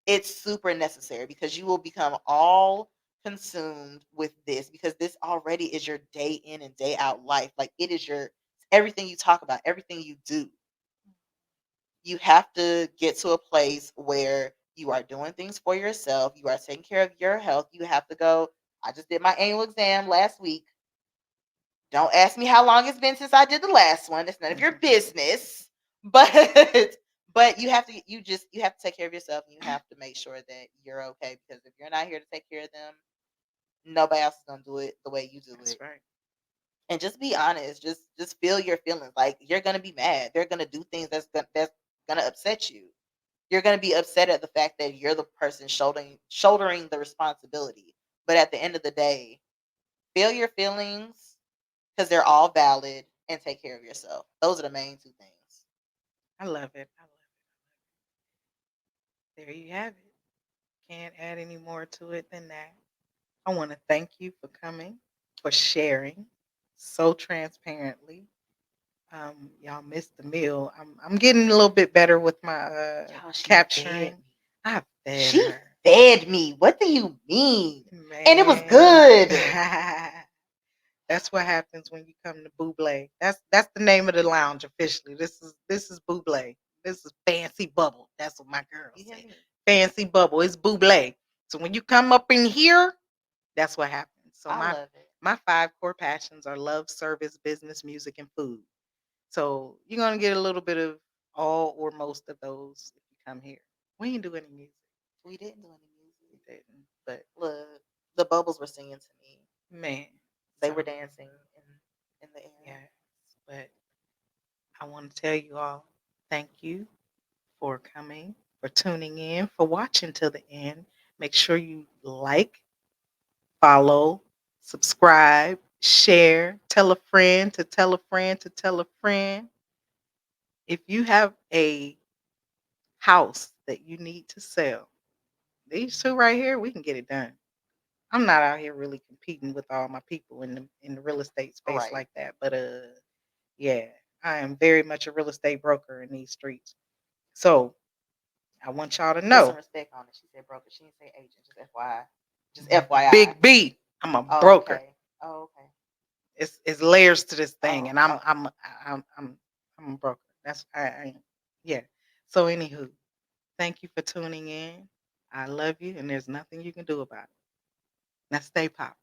S2: It's super necessary because you will become all consumed with this because this already is your day in and day out life. Like it is your everything you talk about, everything you do. You have to get to a place where you are doing things for yourself. You are taking care of your health. You have to go. I just did my annual exam last week. Don't ask me how long it's been since I did the last one. It's none of your business. But but you have to take care of yourself and you have to make sure that you're okay because if you're not here to take care of them, nobody else is gonna do it the way you do
S1: That's
S2: it.
S1: right.
S2: And just be honest. Just feel your feelings. Like you're gonna be mad. They're gonna do things that's gonna upset you. You're gonna be upset at the fact that you're the person shouldering the responsibility. But at the end of the day, feel your feelings because they're all valid and take care of yourself. Those are the main two things.
S1: I love it. I love it. There you have it. Can't add any more to it than that. I want to thank you for coming. for sharing so transparently. Y'all missed the meal. I'm getting a little bit better with my
S2: Y'all, she fed
S1: capturing.
S2: me.
S1: I fed
S2: She
S1: her.
S2: fed me. What do you mean? And it was
S1: Man.
S2: good.
S1: That's what happens when you come to Buble. That's the name of the lounge officially. This is Buble. This is Fancy Bubble. That's what my girl
S2: You hear
S1: said.
S2: me?
S1: Fancy Bubble. It's Buble. So when you come up in here, that's what happens. So
S2: I
S1: my
S2: love it.
S1: my five core passions are love, service, business, music, and food. So you're gonna get a little bit of all or most of those if you come here. We ain't do any music.
S2: We didn't do any
S1: We
S2: music.
S1: didn't. But
S2: Look, the bubbles were singing to me.
S1: man,
S2: They
S1: so
S2: were dancing in the air.
S1: yes. But I want to tell you all, thank you for coming, for tuning in, for watching till the end. Make sure you like, follow, subscribe, share, tell a friend to tell a friend to tell a friend. If you have a house that you need to sell, these two right here, we can get it done. I'm not out here really competing with all my people in the real estate space
S2: Right.
S1: like that, but yeah, I am very much a real estate broker in these streets. So I want y'all to
S2: Put some
S1: know,
S2: respect on it. She said broker. She didn't say agent. Just FYI. Just FYI.
S1: Big B, I'm a
S2: Oh,
S1: broker.
S2: okay. Oh, okay.
S1: It's layers to this thing,
S2: Oh,
S1: and
S2: oh.
S1: I'm a broker. That's I yeah. So anywho, thank you for tuning in. I love you, and there's nothing you can do about it. Now stay popping.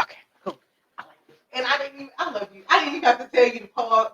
S1: Okay, cool. I like this. And I love you. I didn't even have to tell you to pause.